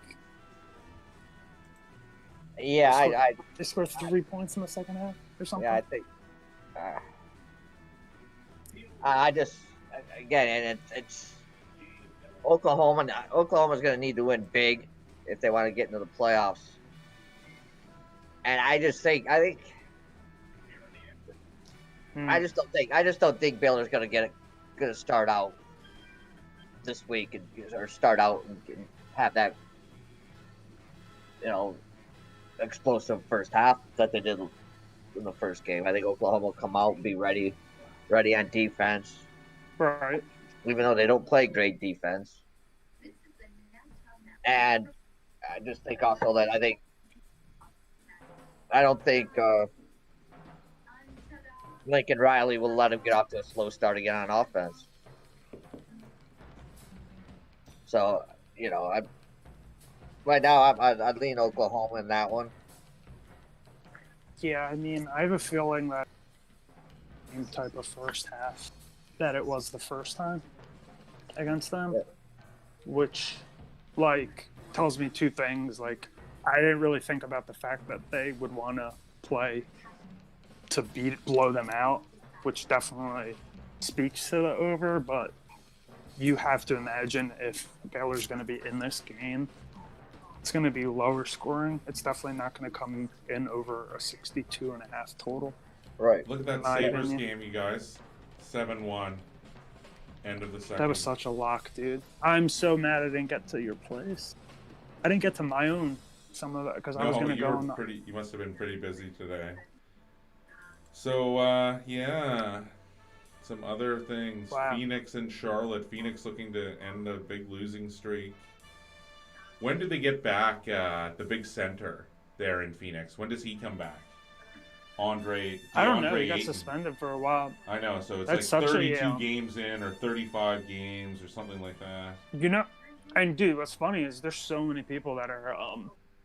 yeah, they scored 3 points in the second half or something. Yeah, I think. I just again, it's Oklahoma. Oklahoma's going to need to win big if they want to get into the playoffs. And I just don't think Baylor's going to start out this week or start out and have that explosive first half that they did in the first game. I think Oklahoma will come out and be ready on defense. Right. Even though they don't play great defense. And I just think also that I don't think Lincoln Riley will let him get off to a slow start again on offense. So, right now I'd lean Oklahoma in that one. Yeah, I mean, I have a feeling that same type of first half that it was the first time against them, which, like, tells me 2 things. Like, I didn't really think about the fact that they would want to play to blow them out, which definitely speaks to the over, but you have to imagine if Baylor's going to be in this game, it's going to be lower scoring. It's definitely not going to come in over a 62.5 total. Right. Look at that Sabres game, you guys. 7-1. End of the second. That was such a lock, dude. I'm so mad I didn't get to your place. I didn't get to my own some of it because I was going to go on the... You must have been pretty busy today. So, some other things. Wow. Phoenix and Charlotte. Phoenix looking to end a big losing streak. When do they get back the big center there in Phoenix? When does he come back? Andre. I don't know. He got suspended for a while. I know. So it's like 32 games in or 35 games or something like that. And dude, what's funny is there's so many people that are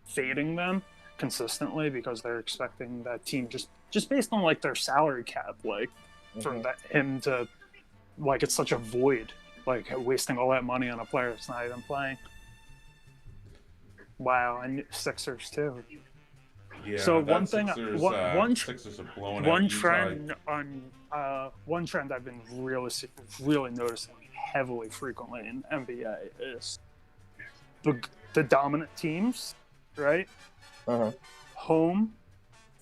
fading them consistently because they're expecting that team just based on like their salary cap, like for him to, like, it's such a void like wasting all that money on a player that's not even playing. Wow, and Sixers too. Yeah, So that one thing, Sixers, one Sixers are blowing one out Utah. trend one trend I've been really noticing heavily frequently in NBA is the dominant teams, right? Home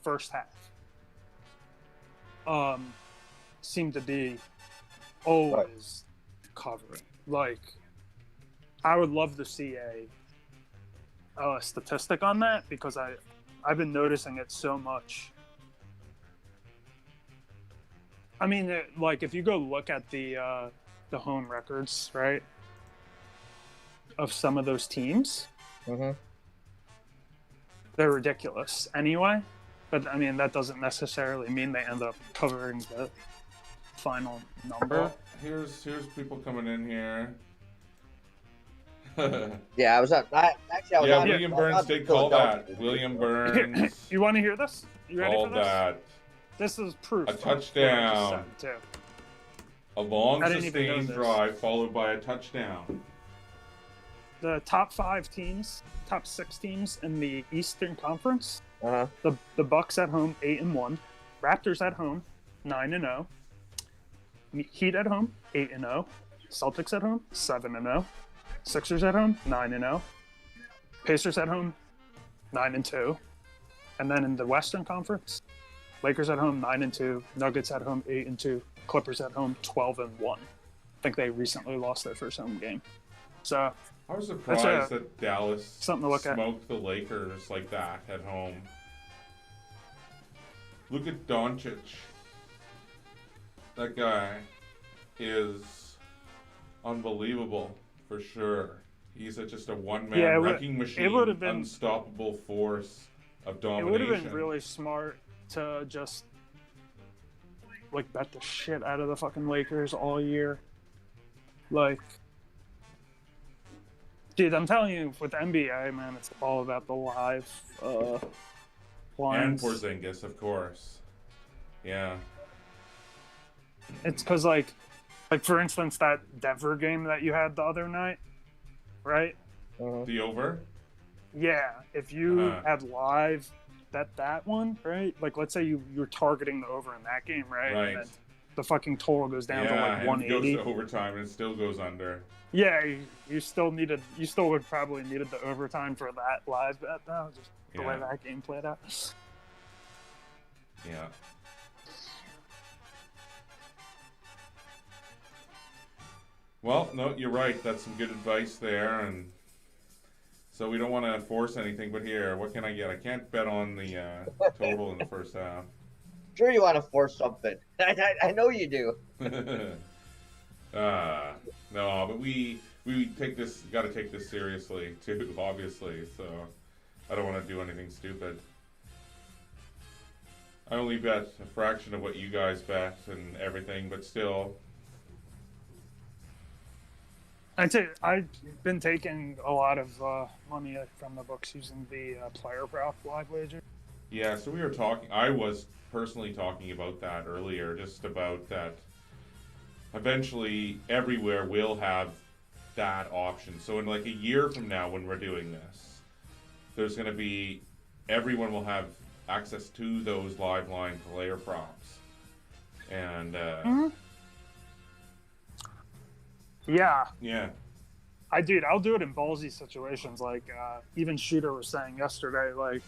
first half seem to be always covering. Like, I would love to see a statistic on that, because I've been noticing it so much. I mean, like, if you go look at the home records, right, of some of those teams, they're ridiculous anyway. But I mean, that doesn't necessarily mean they end up covering the final number. Well, here's people coming in here. Yeah, I was on. Actually, I was on. William Burns did call that. William Burns. You want to hear this? You ready for called this? that. This is proof. A touchdown. Too. A long I didn't even know sustained this. drive followed by a touchdown. The top 5 teams, top 6 teams in the Eastern Conference. The Bucks at home 8-1, Raptors at home 9-0, Heat at home 8-0, Celtics at home 7-0, Sixers at home 9-0, Pacers at home 9-2, and then in the Western Conference, Lakers at home 9-2, Nuggets at home 8-2, Clippers at home 12-1. I think they recently lost their first home game. So I was surprised that Dallas something to look smoked the Lakers like that at home. Look at Doncic. That guy is unbelievable for sure. He's just a one-man wrecking machine, unstoppable force of domination. It would have been really smart to just like bet the shit out of the fucking Lakers all year. Like, dude, I'm telling you, with NBA, man, it's all about the live lines. And Porzingis, of course. Yeah. It's because, like for instance, that Denver game that you had the other night, right? The over? Yeah. If you had live bet that one, right? Like, let's say you're targeting the over in that game, right? Right. And then the fucking total goes down to like 180. It goes to overtime and it still goes under. Yeah, you still would probably needed the overtime for that live bet though, just the way that game played out. Yeah. Well, no, you're right. That's some good advice there, and so we don't want to force anything. But here, what can I get? I can't bet on the total in the first half. Sure, you want to force something. I know you do. No, but we got to take this seriously too, obviously. So I don't want to do anything stupid. I only bet a fraction of what you guys bet and everything, but still. I'd say I've been taking a lot of money from the books using the player prop live wager. Yeah, so we were talking. I was personally talking about that earlier, just about that. Eventually, everywhere will have that option. So in like a year from now, when we're doing this, there's going to be everyone will have access to those live line player props, and yeah. I'll do it in ballsy situations. Like even Shooter was saying yesterday, like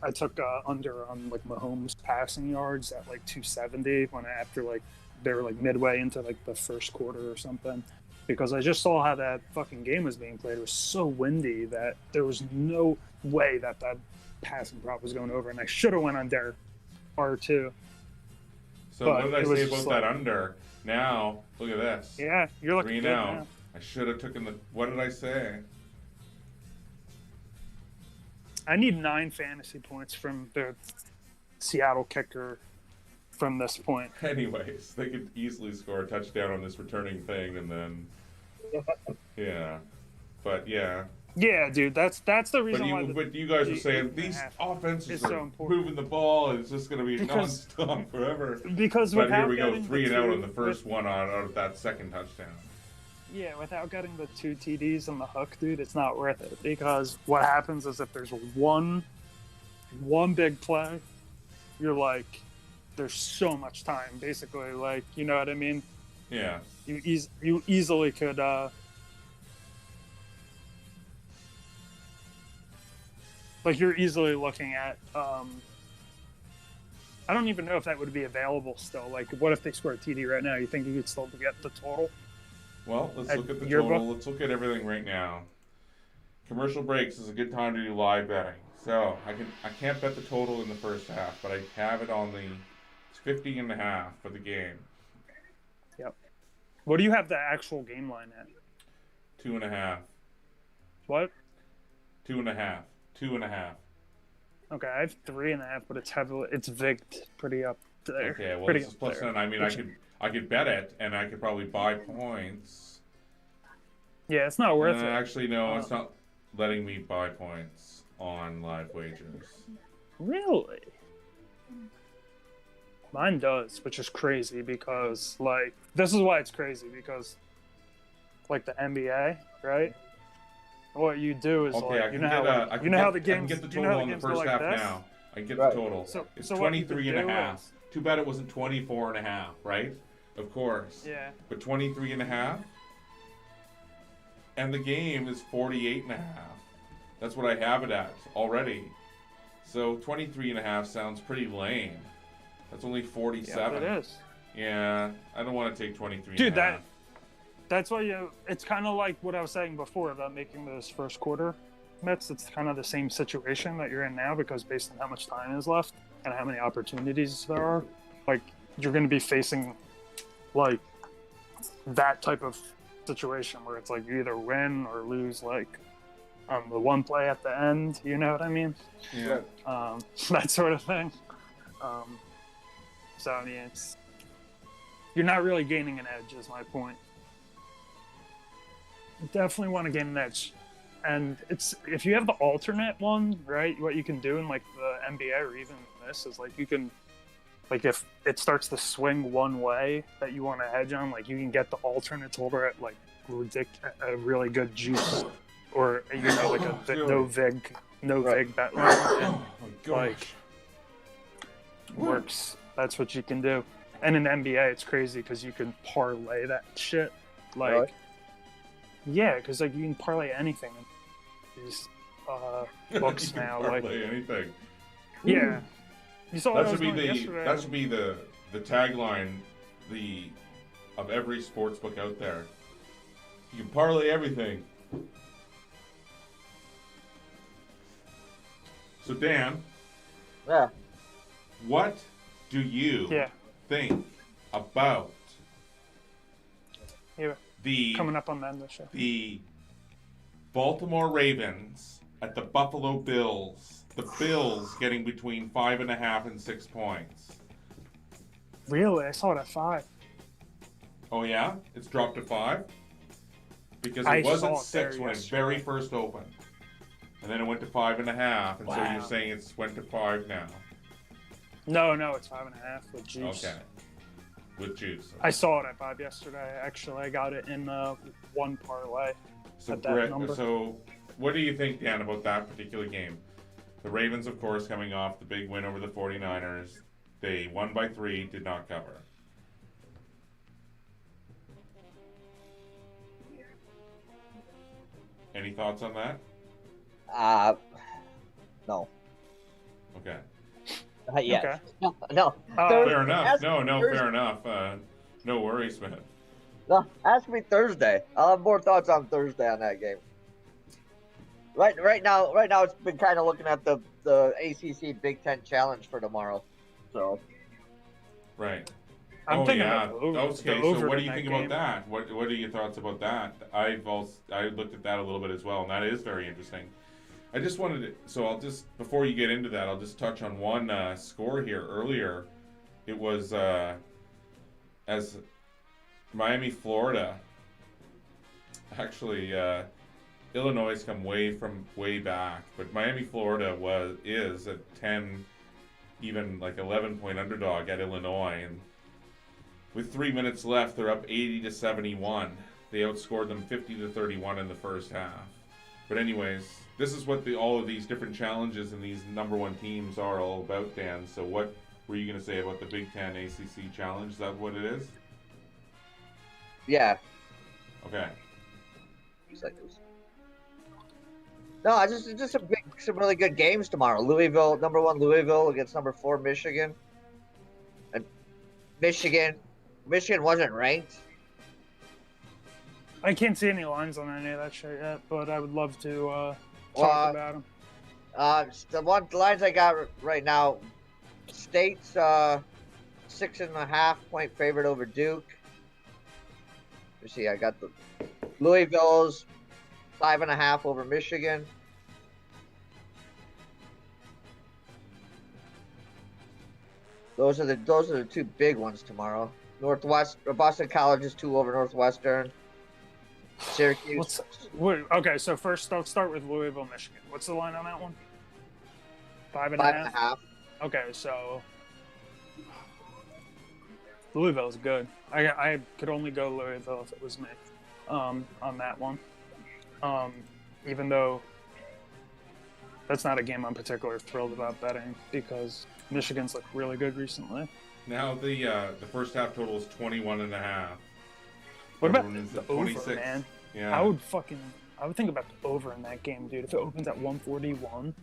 I took under on like Mahomes passing yards at like 270 after like they were like midway into like the first quarter or something, because I just saw how that fucking game was being played. It was so windy that there was no way that passing prop was going over, and I should have went on Derek R2. So what did I say about that under? Now look at this. Yeah, you're looking 3 good now. now. I should have taken the. What did I say? I need 9 fantasy points from the Seattle kicker from this point. Anyways, they could easily score a touchdown on this returning thing, and then yeah, but yeah. Yeah, dude, that's the reason But you guys were saying these offenses are so moving the ball, and it's just going to be nonstop forever. Because but here we go, 3 and out on the first one out of that second touchdown. Yeah, without getting the 2 TDs and the hook, dude, it's not worth it. Because what happens is if there's one big play, you're like, there's so much time, basically. Like, you know what I mean? Yeah. You easily could. Like, you're easily looking at. I don't even know if that would be available still. Like, what if they score a TD right now? You think you could still get the total? Well, let's look at the your total. book? Let's look at everything right now. Commercial breaks is a good time to do live betting. So I can't bet the total in the first half, but I have it on it's 50.5 for the game. Yep. What do you have the actual game line at? 2.5. What? 2.5. 2.5. Okay, I have 3.5, but it's vigged pretty up there. Okay, well pretty this is plus 10. I mean, I could bet it, and I could probably buy points. Yeah, it's not worth it. Actually, no, it's not letting me buy points on live wagers. Really? Mine does, which is crazy because, like, this is why it's crazy because, like, the NBA, right? What you do is, Okay, like, how the games. I can get the total on the first half now. I can get the total. It's 23.5. Too bad it wasn't 24.5, right? Of course. Yeah. But 23.5. And the game is 48.5. That's what I have it at already. So 23.5 sounds pretty lame. That's only 47. Yeah, it is. Yeah, I don't want to take 23. Dude, that's why it's kind of like what I was saying before about making those first quarter bets. It's kind of the same situation that you're in now because based on how much time is left and how many opportunities there are, like, you're going to be facing, like, that type of situation where it's like you either win or lose, like, the one play at the end, you know what I mean? Yeah. That sort of thing. So, I mean, you're not really gaining an edge, is my point. You definitely want to gain an edge. And if you have the alternate one, right, what you can do in, like, the NBA or even this is, like, you can, like, if it starts to swing one way that you want to hedge on, like, you can get the alternate holder at, like, a really good juice or, you know, like a no vig bet line. Oh my gosh. Like, works. That's what you can do. And in NBA, it's crazy because you can parlay that shit. Like, Really? yeah, because, like, you can parlay anything in these books now. Like, anything. Yeah. You saw That should be the tagline of every sports book out there. You can parlay everything. So Dan, Yeah. what do you think about the coming up on the end of the show? The Baltimore Ravens at the Buffalo Bills. The Bills getting between 5.5 and 6 points. Really? I saw it at 5. Oh yeah? It's dropped to 5? Because I it was saw at it 6 there when it very first opened. And then it went to 5.5, and so you're saying it's went to 5 now. No, it's 5.5 with juice. Okay. With juice. I saw it at 5 yesterday. Actually, I got it in one parlay at that number. So what do you think, Dan, about that particular game? The Ravens, of course, coming off the big win over the 49ers. They won by 3, did not cover. Any thoughts on that? No. Okay. Yes. Okay. No. Fair enough. Ask No, me Thursday. fair enough. No worries, man. No, ask me Thursday. I'll have more thoughts on Thursday on that game. Right now, it's been kind of looking at the ACC Big Ten Challenge for tomorrow. So. Right. I'm thinking about Okay, so what do you think about that? What are your thoughts about that? I looked at that a little bit as well, and that is very interesting. I just wanted to, so I'll just, before you get into that, I'll just touch on one score here. Earlier, it was as Miami, Florida. Actually, Illinois has come way back, but Miami, Florida is a 10, even like 11-point underdog at Illinois, and with 3 minutes left, they're up 80-71. They outscored them 50-31 in the first half. But anyways, this is what all of these different challenges and these number one teams are all about, Dan. So what were you going to say about the Big Ten ACC Challenge? Is that what it is? Yeah. Okay. No, just some really good games tomorrow. Louisville, number 1 Louisville against number 4 Michigan. And Michigan wasn't ranked. I can't see any lines on any of that shit yet, but I would love to talk about them. The lines I got right now, State's 6.5 point favorite over Duke. Let's see, I got the Louisville's 5.5 over Michigan. Those are the two big ones tomorrow. Boston College is 2 over Northwestern. Syracuse. Okay, so first let's start with Louisville, Michigan. What's the line on that one? 5.5? 5.5. Okay, so Louisville's good. I could only go Louisville if it was me on that one. Even though that's not a game I'm particularly thrilled about betting because Michigan's looked really good recently. Now the first half total is 21.5. What about the over, man? Yeah. I would think about the over in that game, dude. If it opens at 141,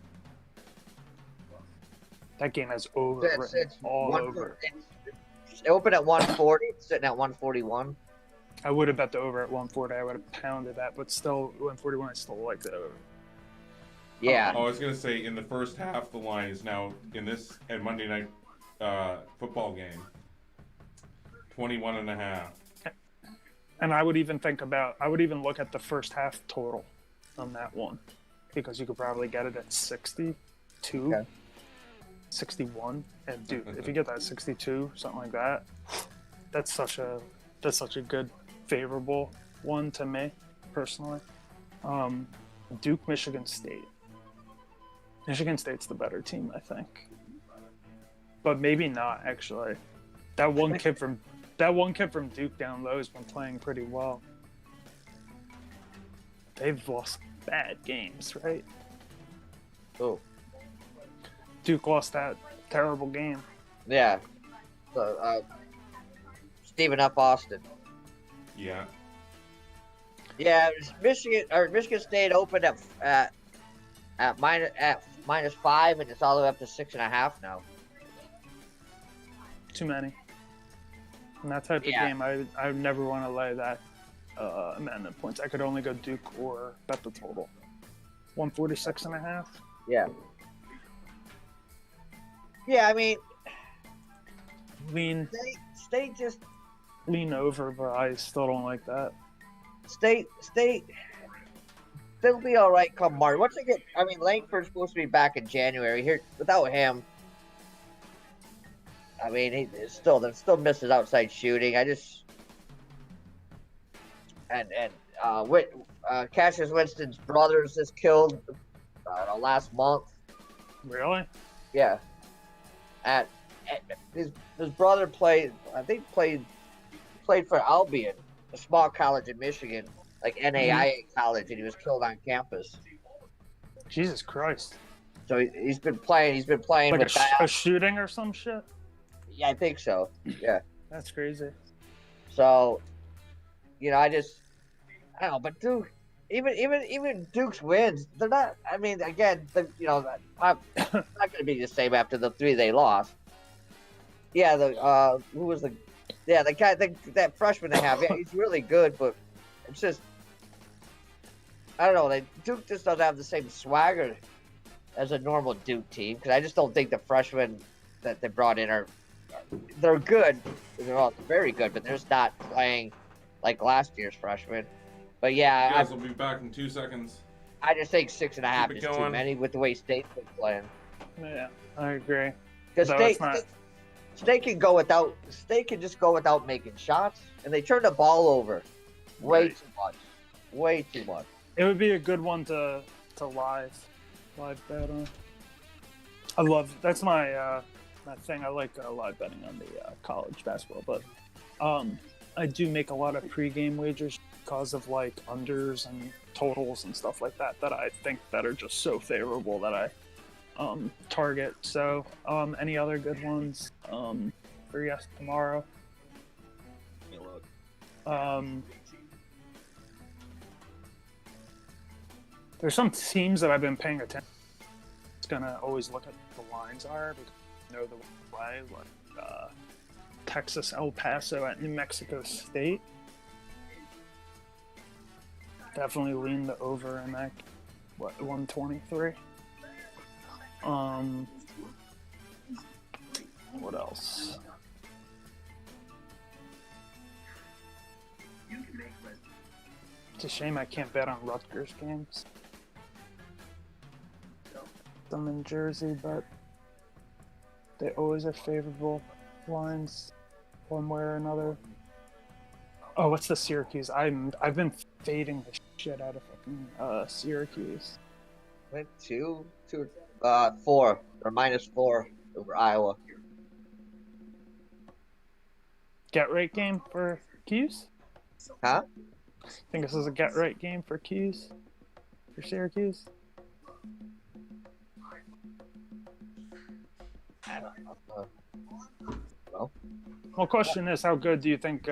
that game has over it's all over. It opened at 140, it's sitting at 141. I would have bet the over at 140. I would have pounded that, but still 141. I still like the over. Yeah. I was gonna say in the first half, the line is now in this Monday night football game, 21.5. And I would even look at the first half total on that one because you could probably get it at 62, 61. And dude, if you get that 62, something like that, that's such a good favorable one to me personally. Duke, Michigan State. Michigan State's the better team, I think. But maybe not actually. That one kid from Duke down low has been playing pretty well. They've lost bad games, right? Oh. Duke lost that terrible game. Yeah. So, Stephen F. Austin. Yeah. Yeah, Michigan State opened at -5, and it's all the way up to 6.5 now. Too many. In that type of game, I would never want to lay that amount of points. I could only go Duke or bet the total. 146.5. Yeah. Yeah, I mean, State just lean over, but I still don't like that. State, they'll be all right come March. Once they get, I mean, Langford's supposed to be back in January. Here, without him, I mean, he still misses outside shooting. Cassius Winston's brothers just killed last month. Really? Yeah. His brother played for Albion, a small college in Michigan, like NAIA college, and he was killed on campus. Jesus Christ! So he's been playing like with a shooting or some shit. Yeah, I think so. Yeah. That's crazy. So, I don't know, but Duke, even Duke's wins, they're not. I mean, again, not going to be the same after the 3 they lost. Yeah, the guy, that freshman they have, yeah, he's really good, but it's just, I don't know, Duke just doesn't have the same swagger as a normal Duke team, because I just don't think the freshmen that they brought in they're good, they're all very good, but they're just not playing like last year's freshmen. But yeah, you guys will be back in 2 seconds. I just think 6.5 is too many with the way State's been playing. Yeah, I agree. Because State can just go without making shots, and they turn the ball over way too much. It would be a good one to live bet on. That's my thing. I like live betting on the college basketball, but I do make a lot of pregame wagers because of like unders and totals and stuff like that I think that are just so favorable that I target. So any other good ones for yes tomorrow? There's some teams that I've been paying attention. It's gonna always look at the lines are because you know the way, like Texas, El Paso at New Mexico State. Definitely lean the over in that. What 123? What else? It's a shame I can't bet on Rutgers games. I'm in Jersey, but they always have favorable lines, one way or another. Oh, what's the Syracuse? I've been fading the shit out of fucking Syracuse. Went 4 or -4 over Iowa. Get right game for Cuse? Huh? Think this is a get right game for Cuse? For Syracuse? I don't know. Well, question is, how good do you think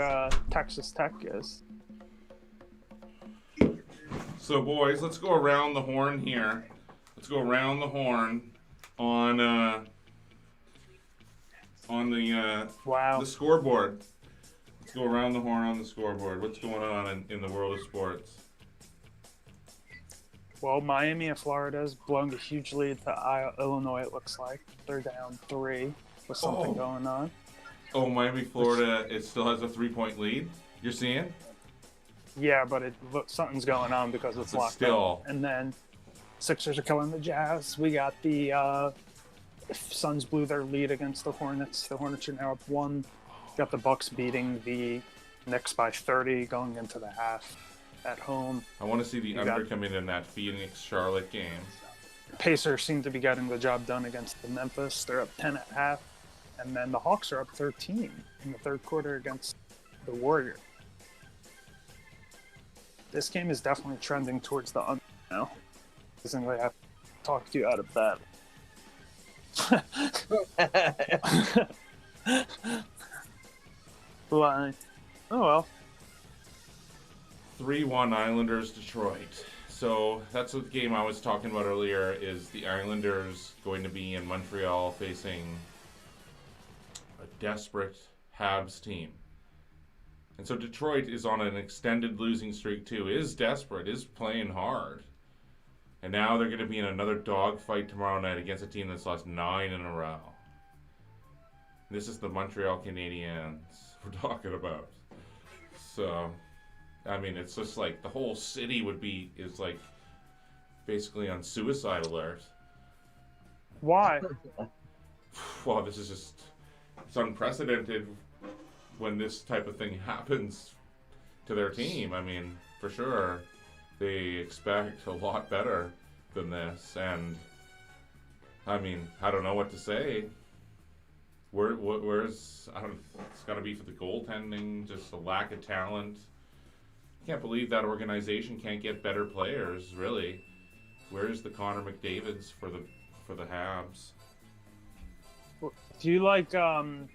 Texas Tech is? So, boys, let's go around the horn here. Let's go around the horn on the scoreboard. Let's go around the horn on the scoreboard. What's going on in the world of sports? Well, Miami and Florida is blowing a huge lead to Illinois, it looks like. They're down 3 with something going on. Oh, Miami, Florida, it still has a 3-point lead? You're seeing? Yeah, but something's going on because it's locked up. And then Sixers are killing the Jazz. We got the Suns blew their lead against the Hornets. The Hornets are now up 1. Got the Bucks beating the Knicks by 30 going into the half at home. I want to see the under come in that Phoenix-Charlotte game. Pacers seem to be getting the job done against the Memphis. They're up 10 at half. And then the Hawks are up 13 in the third quarter against the Warriors. This game is definitely trending towards the under now. I think I have to talk you out of that. Line. Oh well. 3-1 Islanders Detroit. So that's what the game I was talking about earlier is the Islanders going to be in Montreal facing a desperate Habs team. And so Detroit is on an extended losing streak too, is desperate, is playing hard. And now they're going to be in another dogfight tomorrow night against a team that's lost 9 in a row. This is the Montreal Canadiens we're talking about. So, I mean, it's just like the whole city is like basically on suicide alert. Why? Well, this is just, it's unprecedented when this type of thing happens to their team. I mean, for sure, they expect a lot better than this. And, I mean, I don't know what to say. Where's it's got to be for the goaltending, just a lack of talent. I can't believe that organization can't get better players, really. Where's the Connor McDavids for the Habs? Do you like, I'm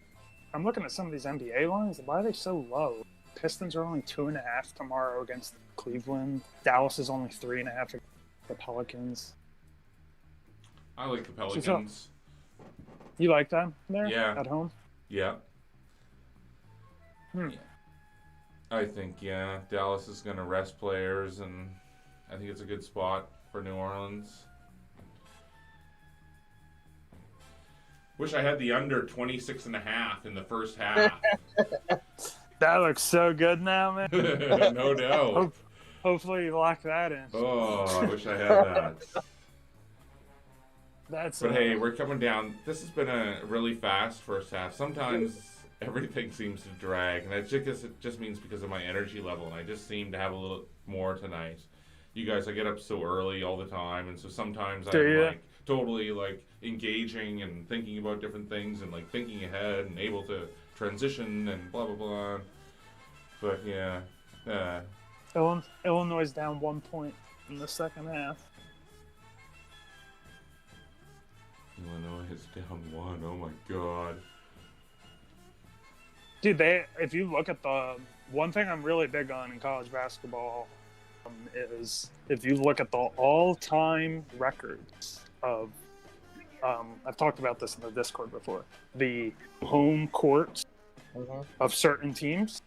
looking at some of these NBA lines. Why are they so low? Pistons are only 2.5 tomorrow against Cleveland. Dallas is only 3.5 against the Pelicans. I like the Pelicans. You like them there? Yeah. At home? Yeah. I think, Dallas is going to rest players, and I think it's a good spot for New Orleans. Wish I had the under 26.5 in the first half. That looks so good now, man. No doubt. Hopefully you lock that in. Oh, I wish I had that. But hey, we're coming down. This has been a really fast first half. Sometimes everything seems to drag, and it just means because of my energy level, and I just seem to have a little more tonight. You guys, I get up so early all the time, and so sometimes I'm like totally like engaging and thinking about different things and like thinking ahead and able to transition and blah blah blah. But yeah, Illinois is down 1 point in the second half. Illinois is down 1. Oh my god. Dude, if you look at the one thing I'm really big on in college basketball is if you look at the all-time records of, I've talked about this in the Discord before, the home courts of certain teams.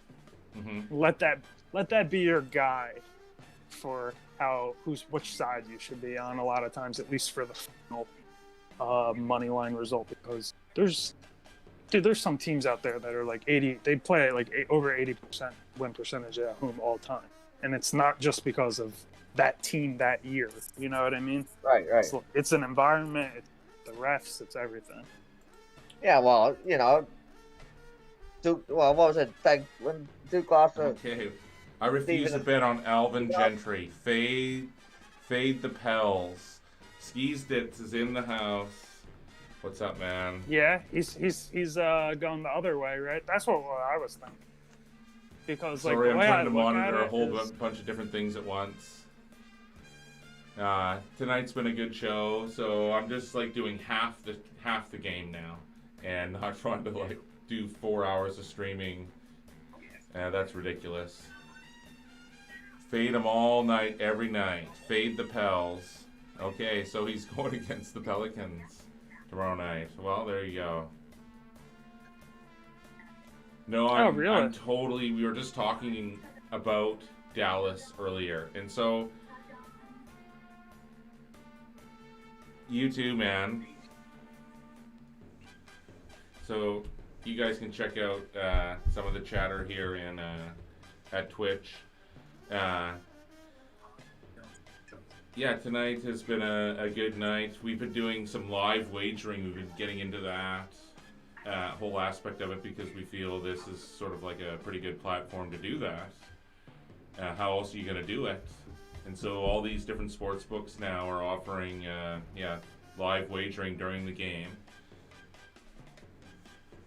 Let that be your guide for which side you should be on. A lot of times, at least for the final money line result, because there's some teams out there that are like 80. They play like over 80% win percentage at home all time, and it's not just because of that team that year. You know what I mean? Right. It's an environment. It's the refs. It's everything. Yeah, well, you know, Duke. Well, what was it? When Duke lost. Okay, I refuse to bet on Alvin Gentry. Fade the Pels. Skis Ditz is in the house. What's up, man? Yeah, he's going the other way, right? That's what I was thinking. Because like, sorry, the I'm way trying I to look monitor at a whole it is, bunch of different things at once. Tonight's been a good show, so I'm just like doing half the game now, and not trying to like do 4 hours of streaming. That's ridiculous. Fade them all night, every night. Fade the Pels. Okay, so he's going against the Pelicans tomorrow night. Well, there you go. No, I'm totally. We were just talking about Dallas earlier, and so you too, man. So you guys can check out some of the chatter here at Twitch. Yeah, tonight has been a good night. We've been doing some live wagering. We've been getting into that whole aspect of it because we feel this is sort of like a pretty good platform to do that. How else are you going to do it? And so all these different sports books now are offering live wagering during the game.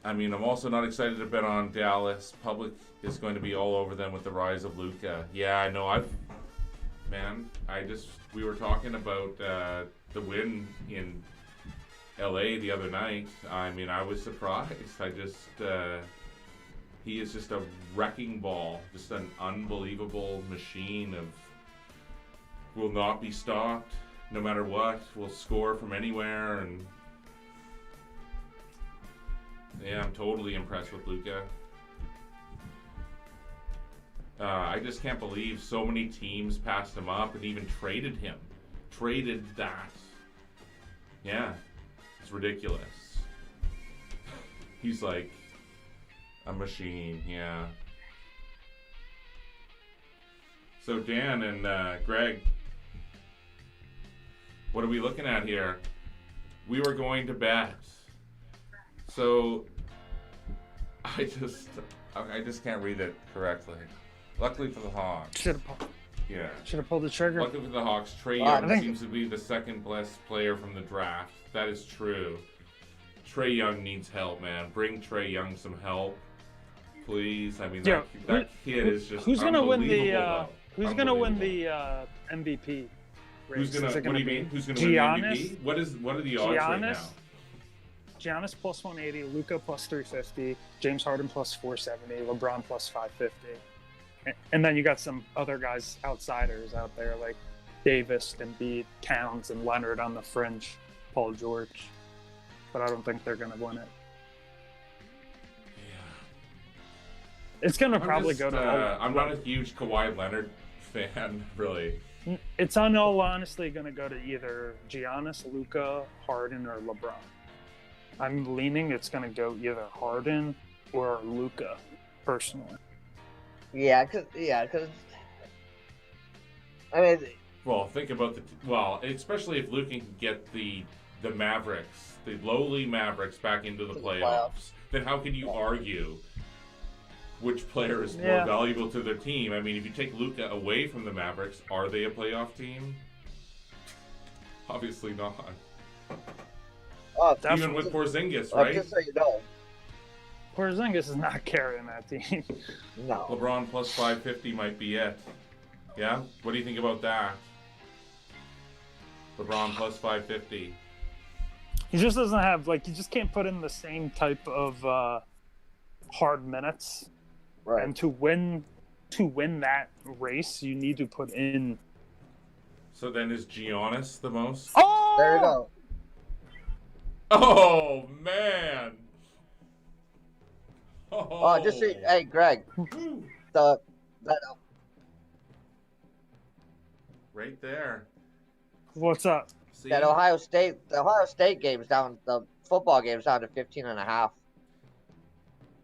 I mean, I'm also not excited to bet on Dallas. Public is going to be all over them with the rise of Luka. Yeah, I know. We were talking about the win in LA the other night. I mean, I was surprised. He is just a wrecking ball, just an unbelievable machine of will not be stopped no matter what, will score from anywhere, and yeah, I'm totally impressed with Luka. I just can't believe so many teams passed him up and even traded him. Traded that. Yeah, it's ridiculous. He's like a machine, yeah. So Dan and Greg, what are we looking at here? We were going to bet. So I just can't read it correctly. Luckily for the Hawks. Should have pulled the trigger. Luckily for the Hawks, Trae Young seems to be the second best player from the draft. That is true. Trae Young needs help, man. Bring Trae Young some help, please. I mean, that kid is just who's gonna win the Who's gonna win the MVP? Who's gonna? What do you mean? Who's gonna win the MVP? What are the odds right now? Giannis plus 180, Luka plus 350, James Harden plus 470, LeBron plus 550. And then you got some other guys, outsiders out there like Davis, Embiid, Towns, and Leonard on the fringe, Paul George. But I don't think they're going to win it. Yeah. It's going to probably go to... I'm not a huge Kawhi Leonard fan, really. It's on all honestly going to go to either Giannis, Luka, Harden, or LeBron. I'm leaning it's going to go either Harden or Luka, personally. Yeah, cause I mean, well, think about especially if Luka can get the Mavericks, the lowly Mavericks, back into the playoffs, then how can you argue which player is more valuable to their team? I mean, if you take Luka away from the Mavericks, are they a playoff team? Obviously not. Even with Porzingis, right? Just so you know. Porzingis is not carrying that team. No. LeBron plus 550 might be it. Yeah? What do you think about that? LeBron plus 550. He just doesn't have, like, he just can't put in the same type of hard minutes. Right. And to win that race, you need to put in. So then is Giannis the most? Oh! There you go. Oh, man. Oh, Just see, hey, Greg. The right there. What's up? See? the Ohio State game's down. The football game's down to 15.5.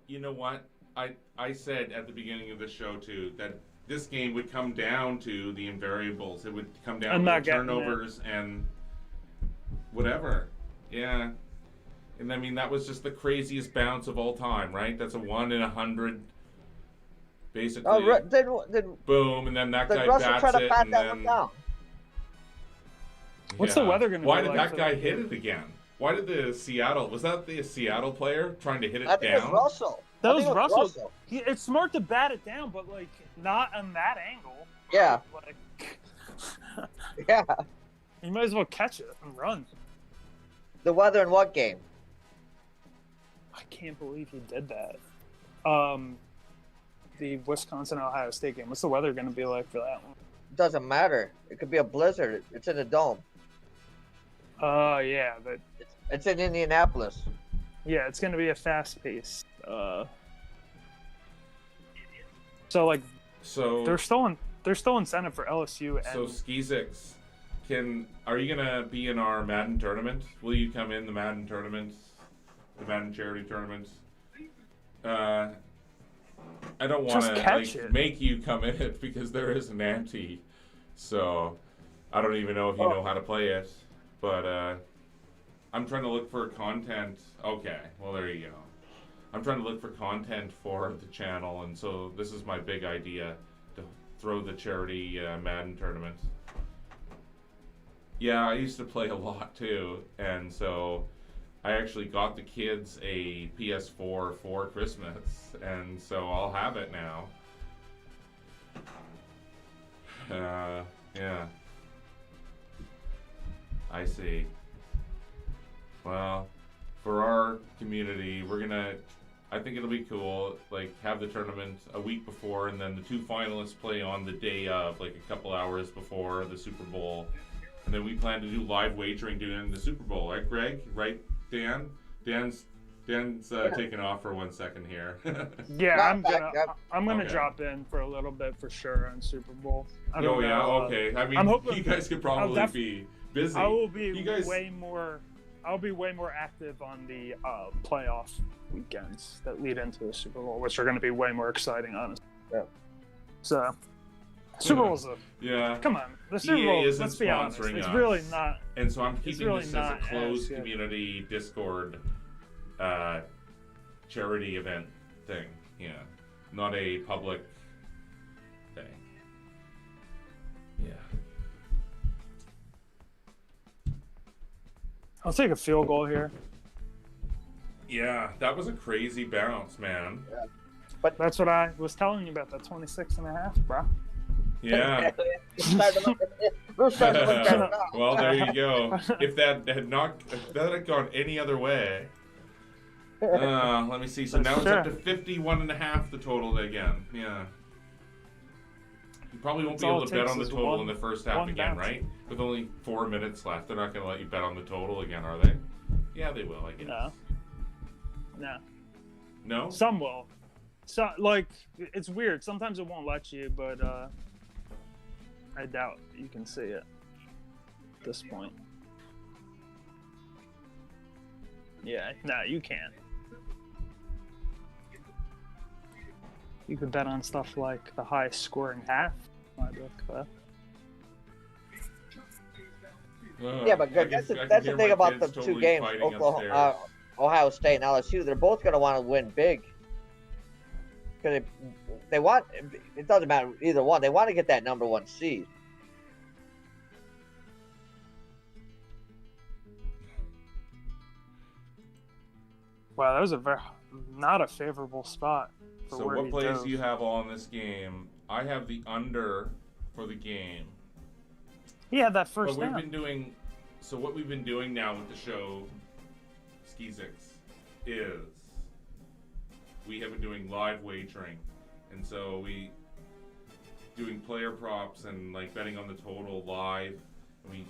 You know what? I said at the beginning of the show too that this game would come down to the invariables. It would come down to turnovers and whatever. Yeah. And I mean that was just the craziest bounce of all time, right? That's a 1 in 100. Basically. Oh, then boom, and then that guy Russell bats try to it, pat and that then. one down. What's the weather going to be Why like? did that guy hit it again? Why did was that the Seattle player trying to hit it down? I think it was Russell. That was Russell. It's smart to bat it down, but, like, not on that angle. Yeah. Like, Yeah. you might as well catch it and run. The weather in what game? I can't believe he did that. The Wisconsin-Ohio State game. What's the weather going to be like for that one? Doesn't matter. It could be a blizzard. It's in the dome. Yeah, but It's in Indianapolis. yeah, it's going to be a fast pace. So there's still incentive for LSU. And So Skizix, are you gonna be in our Madden tournament? Will you come in the Madden tournament, the Madden charity tournament? I don't want to make you come in it because there is an ante, so I don't even know if you know how to play it. But I'm trying to look for content. Okay, well there you go. I'm trying to look for content for the channel, and so this is my big idea to throw the charity Madden tournament. Yeah, I used to play a lot too, and so I actually got the kids a PS4 for Christmas, and so I'll have it now. Yeah. I see. Well, for our community, I think it'll be cool, like, have the tournament a week before, and then the two finalists play on the day of, like, a couple hours before the Super Bowl. And then we plan to do live wagering during the Super Bowl, right, Greg? Right, Dan? Dan's taking off for 1 second here. Yeah, I'm gonna drop in for a little bit for sure on Super Bowl. Okay. I mean, I'm hoping you guys could probably be busy. I will be I'll be way more active on the playoff weekends that lead into the Super Bowl, which are going to be way more exciting, honestly. Yeah. So, Super Bowl's come on, the Super Bowl. Let's be honest, it's really not. And so I'm keeping this as a closed community Discord charity event thing. Yeah, not a public thing. Yeah. I'll take a field goal here. Yeah, that was a crazy bounce, man. Yeah. But that's what I was telling you about, that 26.5, bro. Yeah. Well, there you go. If that had gone any other way. Let me see. So now it's up to 51.5 the total again. Yeah. You probably won't be able to bet on the total in the first half again, right? With only 4 minutes left, they're not going to let you bet on the total again, are they? Yeah, they will, I guess. No. No? Some will. So, like, it's weird. Sometimes it won't let you, but I doubt you can see it at this point. Yeah, no, you can't. You could bet on stuff like the highest scoring half. My book, though. Yeah, but that's the thing about the two games, Ohio State and LSU. They're both going to want to win big. Because they want, it doesn't matter either one. They want to get that number 1 seed. Wow, that was not a favorable spot. So what plays do you have on this game? I have the under for the game. He had that first But we've down. been doing. So what we've been doing now with the show, Skizix, is we have been doing live wagering, and so we doing player props and like betting on the total live. We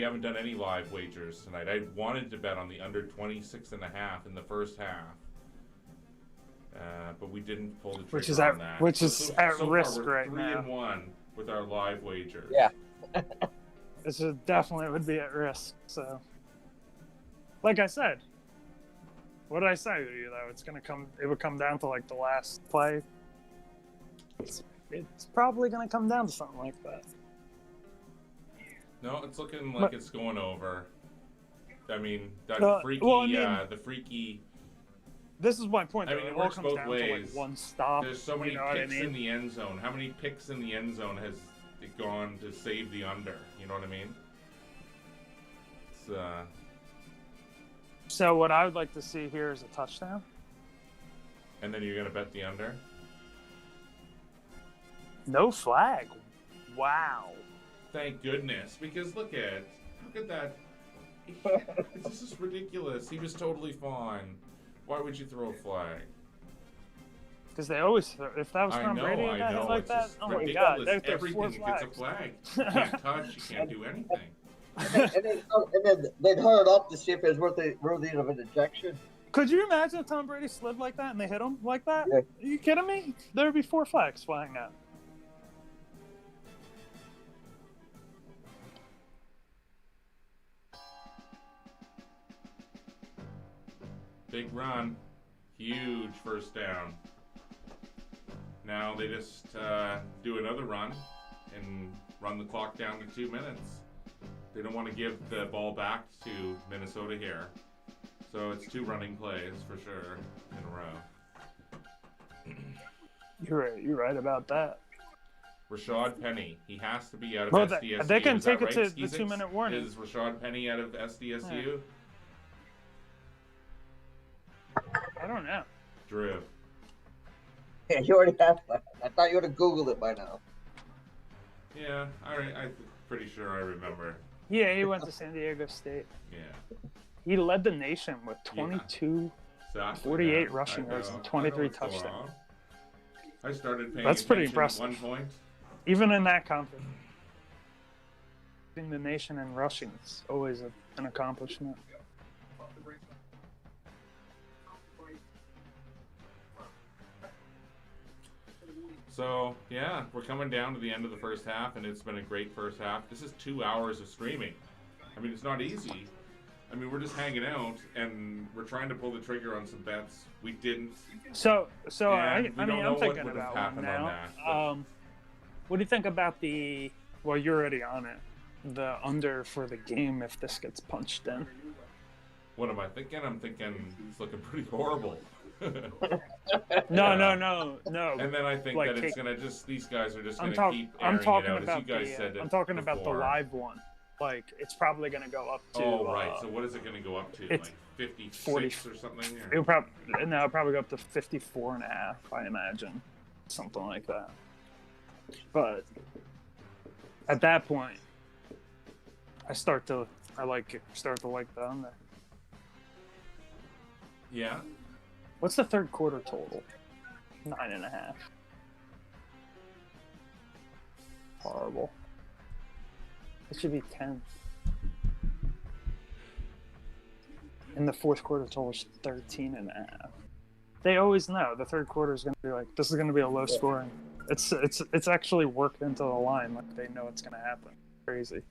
haven't done any live wagers tonight. I wanted to bet on the under 26.5 in the first half. But we didn't pull the trigger on that. Which is at risk far, we're right now. 3-1 with our live wagers. Yeah. This definitely would be at risk. So, like I said, what did I say to you though? It would come down to like the last play. It's probably gonna come down to something like that. No, it's looking like it's going over. I mean, that the freaky. This is my point. I mean, though. it It all works comes both down ways. to like one stop. There's so many you know what I picks mean? in the end zone. How many picks in the end zone has it gone to save the under? You know what I mean? It's, So what I would like to see here is a touchdown. and then you're gonna bet the under. No flag. Wow. Thank goodness, because look at that. This is ridiculous. He was totally fine. Why would you throw a flag? Because they always, if that was I Tom know, Brady I and got know. hit like It's that, just oh my ridiculous. God, they throw four Everything gets a flags. flag. You can't touch. You can't do anything. and then they'd hurry it up to see if it was worthy of an ejection. Could you imagine if Tom Brady slid like that and they hit him like that? Yeah. Are you kidding me? There would be 4 flags flying out. Big run. Huge first down. Now they just do another run and run the clock down to 2 minutes. They don't want to give the ball back to Minnesota here. So it's 2 running plays for sure in a row. You're right about that. Rashad Penny. He has to be out of Well, SDSU. they can Is that take it right, to the Skizix? 2-minute warning. Is Rashad Penny out of SDSU? I don't know. Drew. Yeah, you already have that. I thought you would have Googled it by now. Yeah, I'm pretty sure I remember. Yeah, he went to San Diego State. Yeah. He led the nation with 22. Exactly. 48 Yeah, rushing I yards know. and 23 I know what's going touchdowns. on. I started paying That's pretty attention impressive. at one point. Even in that conference. Leading the nation in rushing is always an accomplishment. So, yeah, we're coming down to the end of the first half, and it's been a great first half. This is 2 hours of streaming. I mean, it's not easy. I mean, we're just hanging out, and we're trying to pull the trigger on some bets. We didn't. So And we don't know I'm what thinking would have about one happened on now. that, but- What do you think about well, you're already on it, the under for the game if this gets punched in? What am I thinking? I'm thinking it's looking pretty horrible. No. And then I think Like, that it's going to these guys are just I'm, going to keep airing I'm talking it out, about as you guys said I'm talking about the before. live one. Like, it's probably going to go up to. Oh, right. So what is it going to go up to? it's Like 56 40 or something? Or? It'll probably go up to 54.5, I imagine, something like that. But at that point, I start to like the under. Yeah. What's the third quarter total? 9.5. Horrible. It should be 10. And the fourth quarter total is 13.5. They always know the third quarter is going to be like, this is going to be a low scoring. It's actually worked into the line. Like, they know it's going to happen. Crazy.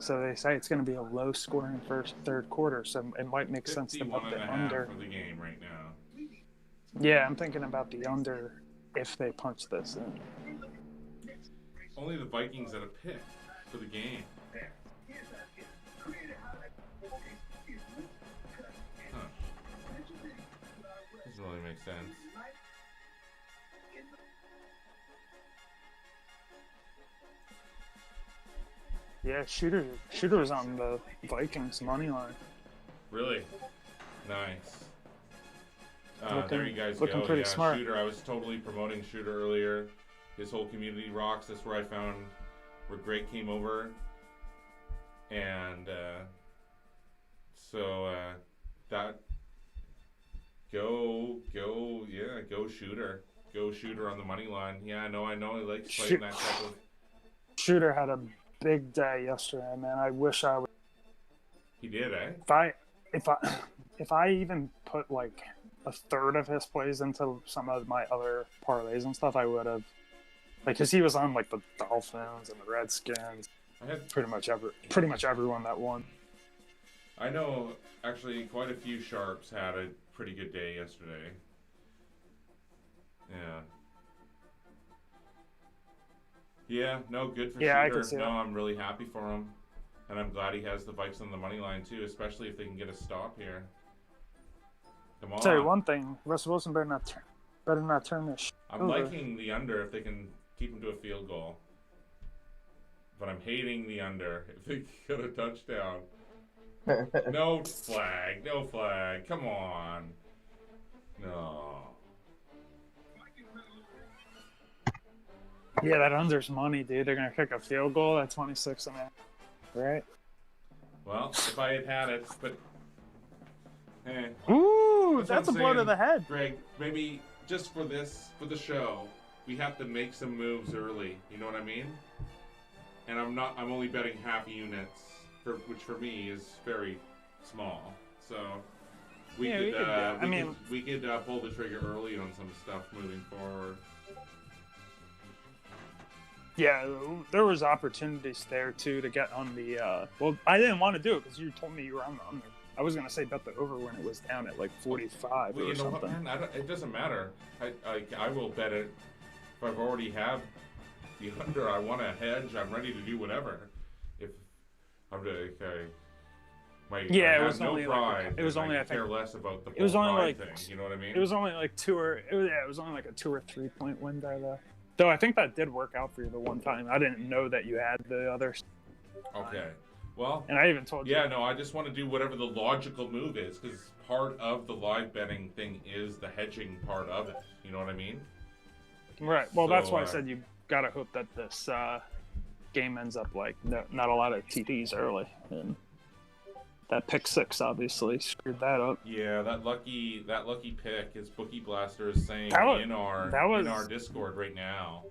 So they say it's going to be a low scoring third quarter, so it might make sense to put the under. for the game right now. Yeah, I'm thinking about the under if they punch this in. Only the Vikings at a pick for the game. Huh. Doesn't really make sense. Yeah, Shooter was on the Vikings money line. Really? Nice. There you guys looking go. pretty Yeah, smart. Shooter. I was totally promoting Shooter earlier. His whole community rocks. That's where I found where Greg came over, and that go Shooter. Go Shooter on the money line. Yeah, I know. He likes playing that type of. Shooter had a big day yesterday, man. I wish I would. He did, eh? If I even put like a third of his plays into some of my other parlays and stuff, I would have. Like, cause he was on like the Dolphins and the Redskins. I had pretty much everyone that won. I know actually quite a few sharps had a pretty good day yesterday. Yeah. Yeah, no, good for Yeah, Shooter. I can see no, that. I'm really happy for him. And I'm glad he has the Vikes on the money line too, especially if they can get a stop here. Come on. I'll tell you one thing, Russell Wilson better not turn this shit I'm over. liking the under if they can keep him to a field goal. But I'm hating the under if they get a touchdown. No flag. Come on. No. Yeah, that under's money, dude. They're gonna kick a field goal at 26 and a half, right? Well, if I had it, but Ooh, what that's a I'm blow to saying. the head. Greg, maybe just for the show, we have to make some moves early. You know what I mean? And I'm only betting half units, which for me is very small. So we could pull the trigger early on some stuff moving forward. Yeah, there was opportunities there too to get on the. Well, I didn't want to do it because you told me you were on the under. I was gonna say bet the over when it was down at like 45 Well, or you know something. what, man? It doesn't matter. I will bet it if I've already have the under. I want to hedge. I'm ready to do whatever. If I'm Yeah, I it have was no only pride. like it was only I I care think less about the it was only pride like thing. You know what I mean? it was only like it was only like a 2 or 3 point win there. Though I think that did work out for you the one time. I didn't know that you had the others. Okay. Well, and I even told you. Yeah, no, I just want to do whatever the logical move is because part of the live betting thing is the hedging part of it. You know what I mean? Right. Well, that's So, why I said you gotta hope that this game ends up like not a lot of TDs early, and that pick six obviously screwed that up. Yeah, that lucky pick is Bookie Blaster is saying in our Discord right now.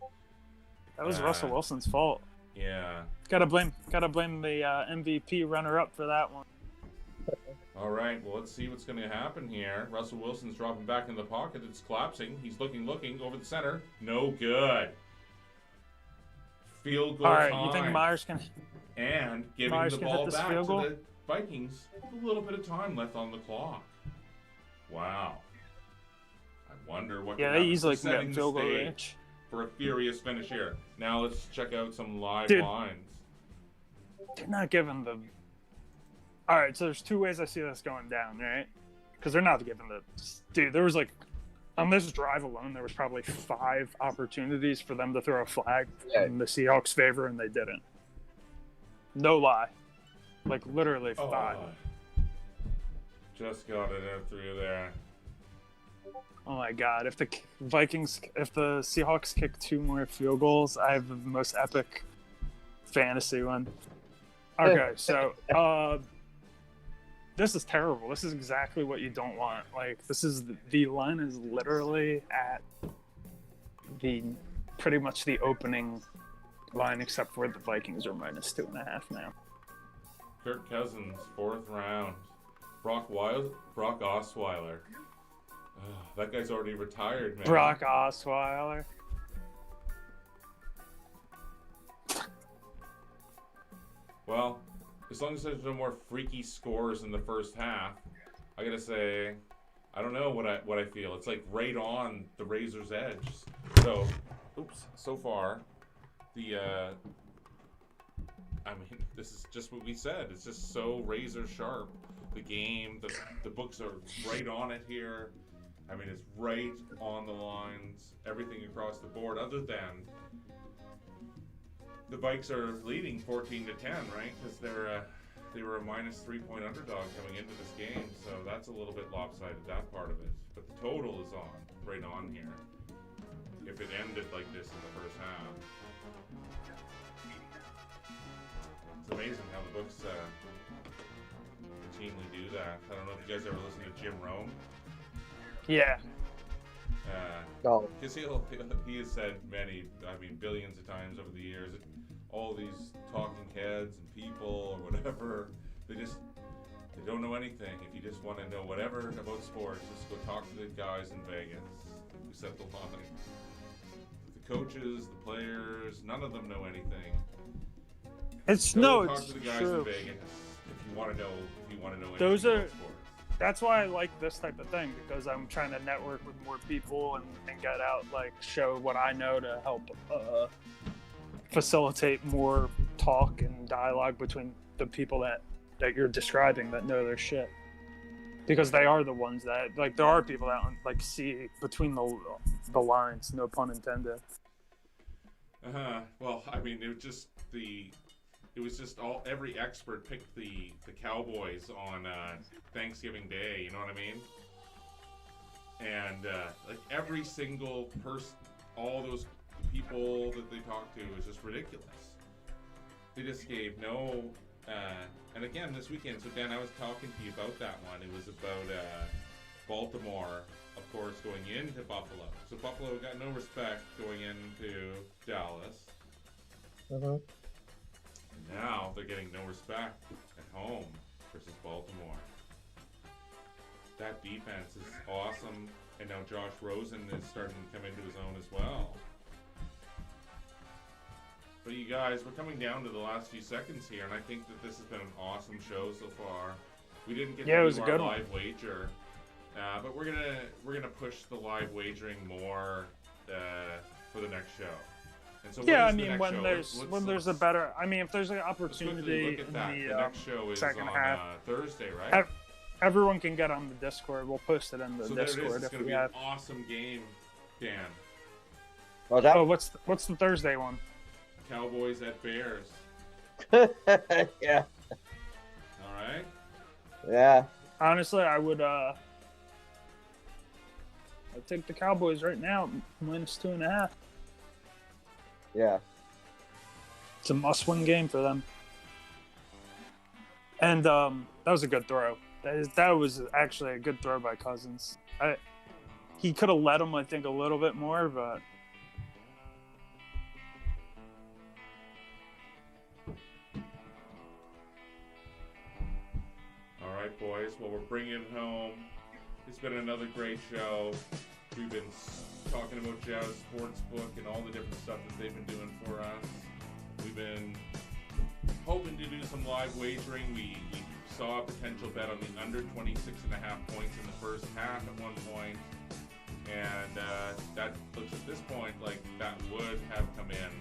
That was Russell Wilson's fault. Yeah. Gotta blame the MVP runner-up for that one. All right, well, let's see what's going to happen here. Russell Wilson's dropping back in the pocket. It's collapsing. He's looking over the center. No good. Field goal All right, time. you think Myers can? And giving the ball back to the Vikings. A little bit of time left on the clock. Wow. I wonder what. Yeah, they easily can get field goal range for a furious finish here. Now let's check out some live lines. They're not giving the. All right, so there's two ways I see this going down, right? Because they're not giving the. Dude, there was like, on this drive alone, there was probably 5 opportunities for them to throw a flag in the Seahawks' favor, and they didn't. No lie, like literally 5. Just got it out through there. Oh my God! If the Seahawks kick 2 more field goals, I have the most epic fantasy one. Okay, so this is terrible. This is exactly what you don't want. Like, this is the line is literally at the pretty much the opening line, except for the Vikings are -2.5 now. Kirk Cousins, 4th round. Brock Osweiler. That guy's already retired, man. Brock Osweiler. Well, as long as there's no more freaky scores in the first half, I gotta say, I don't know what I feel. It's like right on the razor's edge. So far, I mean, this is just what we said. It's just so razor sharp. The game, the books are right on it here. I mean, it's right on the lines, everything across the board, other than the Vikes are leading 14-10, right? Because they're they were a -3-point underdog coming into this game, so that's a little bit lopsided, that part of it. But the total is right on here. If it ended like this in the first half. It's amazing how the books routinely do that. I don't know if you guys ever listen to Jim Rome. Yeah. Because he has said billions of times over the years, that all these talking heads and people or whatever, they don't know anything. If you just want to know whatever about sports, just go talk to the guys in Vegas who set the line. The coaches, the players, none of them know anything. It's talk it's to the guys true. in Vegas if you want to know anything Those about are- sports. That's why I like this type of thing, because I'm trying to network with more people and get out, show what I know to help facilitate more talk and dialogue between the people that you're describing that know their shit. Because they are the ones that, there are people that, see between the lines, no pun intended. Well, it was just every expert picked the Cowboys on Thanksgiving Day, you know what I mean? And every single person, all those people that they talked to was just ridiculous. They just gave no, and again this weekend, so Dan, I was talking to you about that one. It was about Baltimore, of course, going into Buffalo. So Buffalo got no respect going into Dallas. Mm-hmm. Now they're getting no respect at home versus Baltimore. That defense is awesome, and now Josh Rosen is starting to come into his own as well. But you guys, we're coming down to the last few seconds here, and I think that this has been an awesome show so far. We didn't get to do our live wager, but we're gonna push the live wagering more for the next show. And so when there's a better, if there's an opportunity in the next show is second on half, Thursday, right? Everyone can get on the Discord. We'll post it in the Discord. There it is. It's going to be an awesome game, Dan. What's the Thursday one? Cowboys at Bears. Yeah. All right. Yeah. Honestly, I'd take the Cowboys right now, -2.5. Yeah. It's a must-win game for them. And that was a good throw. That was actually a good throw by Cousins. He could have led him, I think, a little bit more, but... All right, boys. Well, we're bringing it home. It's been another great show. We've been talking about Jazz Sportsbook and all the different stuff that they've been doing for us. We've been hoping to do some live wagering. We saw a potential bet on the under 26.5 points in the first half at one point. And that looks at this point like that would have come in.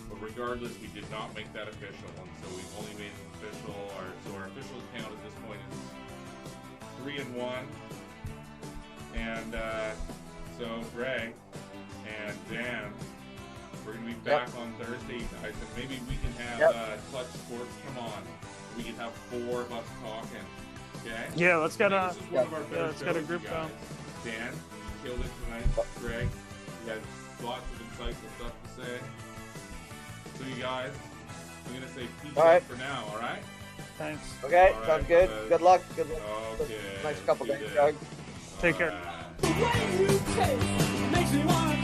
But regardless, we did not make that official. And so we've only made it official. Our official count at this point is 3-1. And so Greg and Dan, we're going to be back on Thursday, guys, and maybe we can have Clutch Sports come on. We can have 4 of us talking, okay? Yeah, let's get a group going. Dan, killed it tonight. Greg, you had lots of insightful stuff to say. So you guys, I'm going to say peace out for now, all right? Thanks. Okay, sounds good. Good luck. Good luck. Okay. Next couple days, Doug. Take care. Right. The way you taste makes me wanna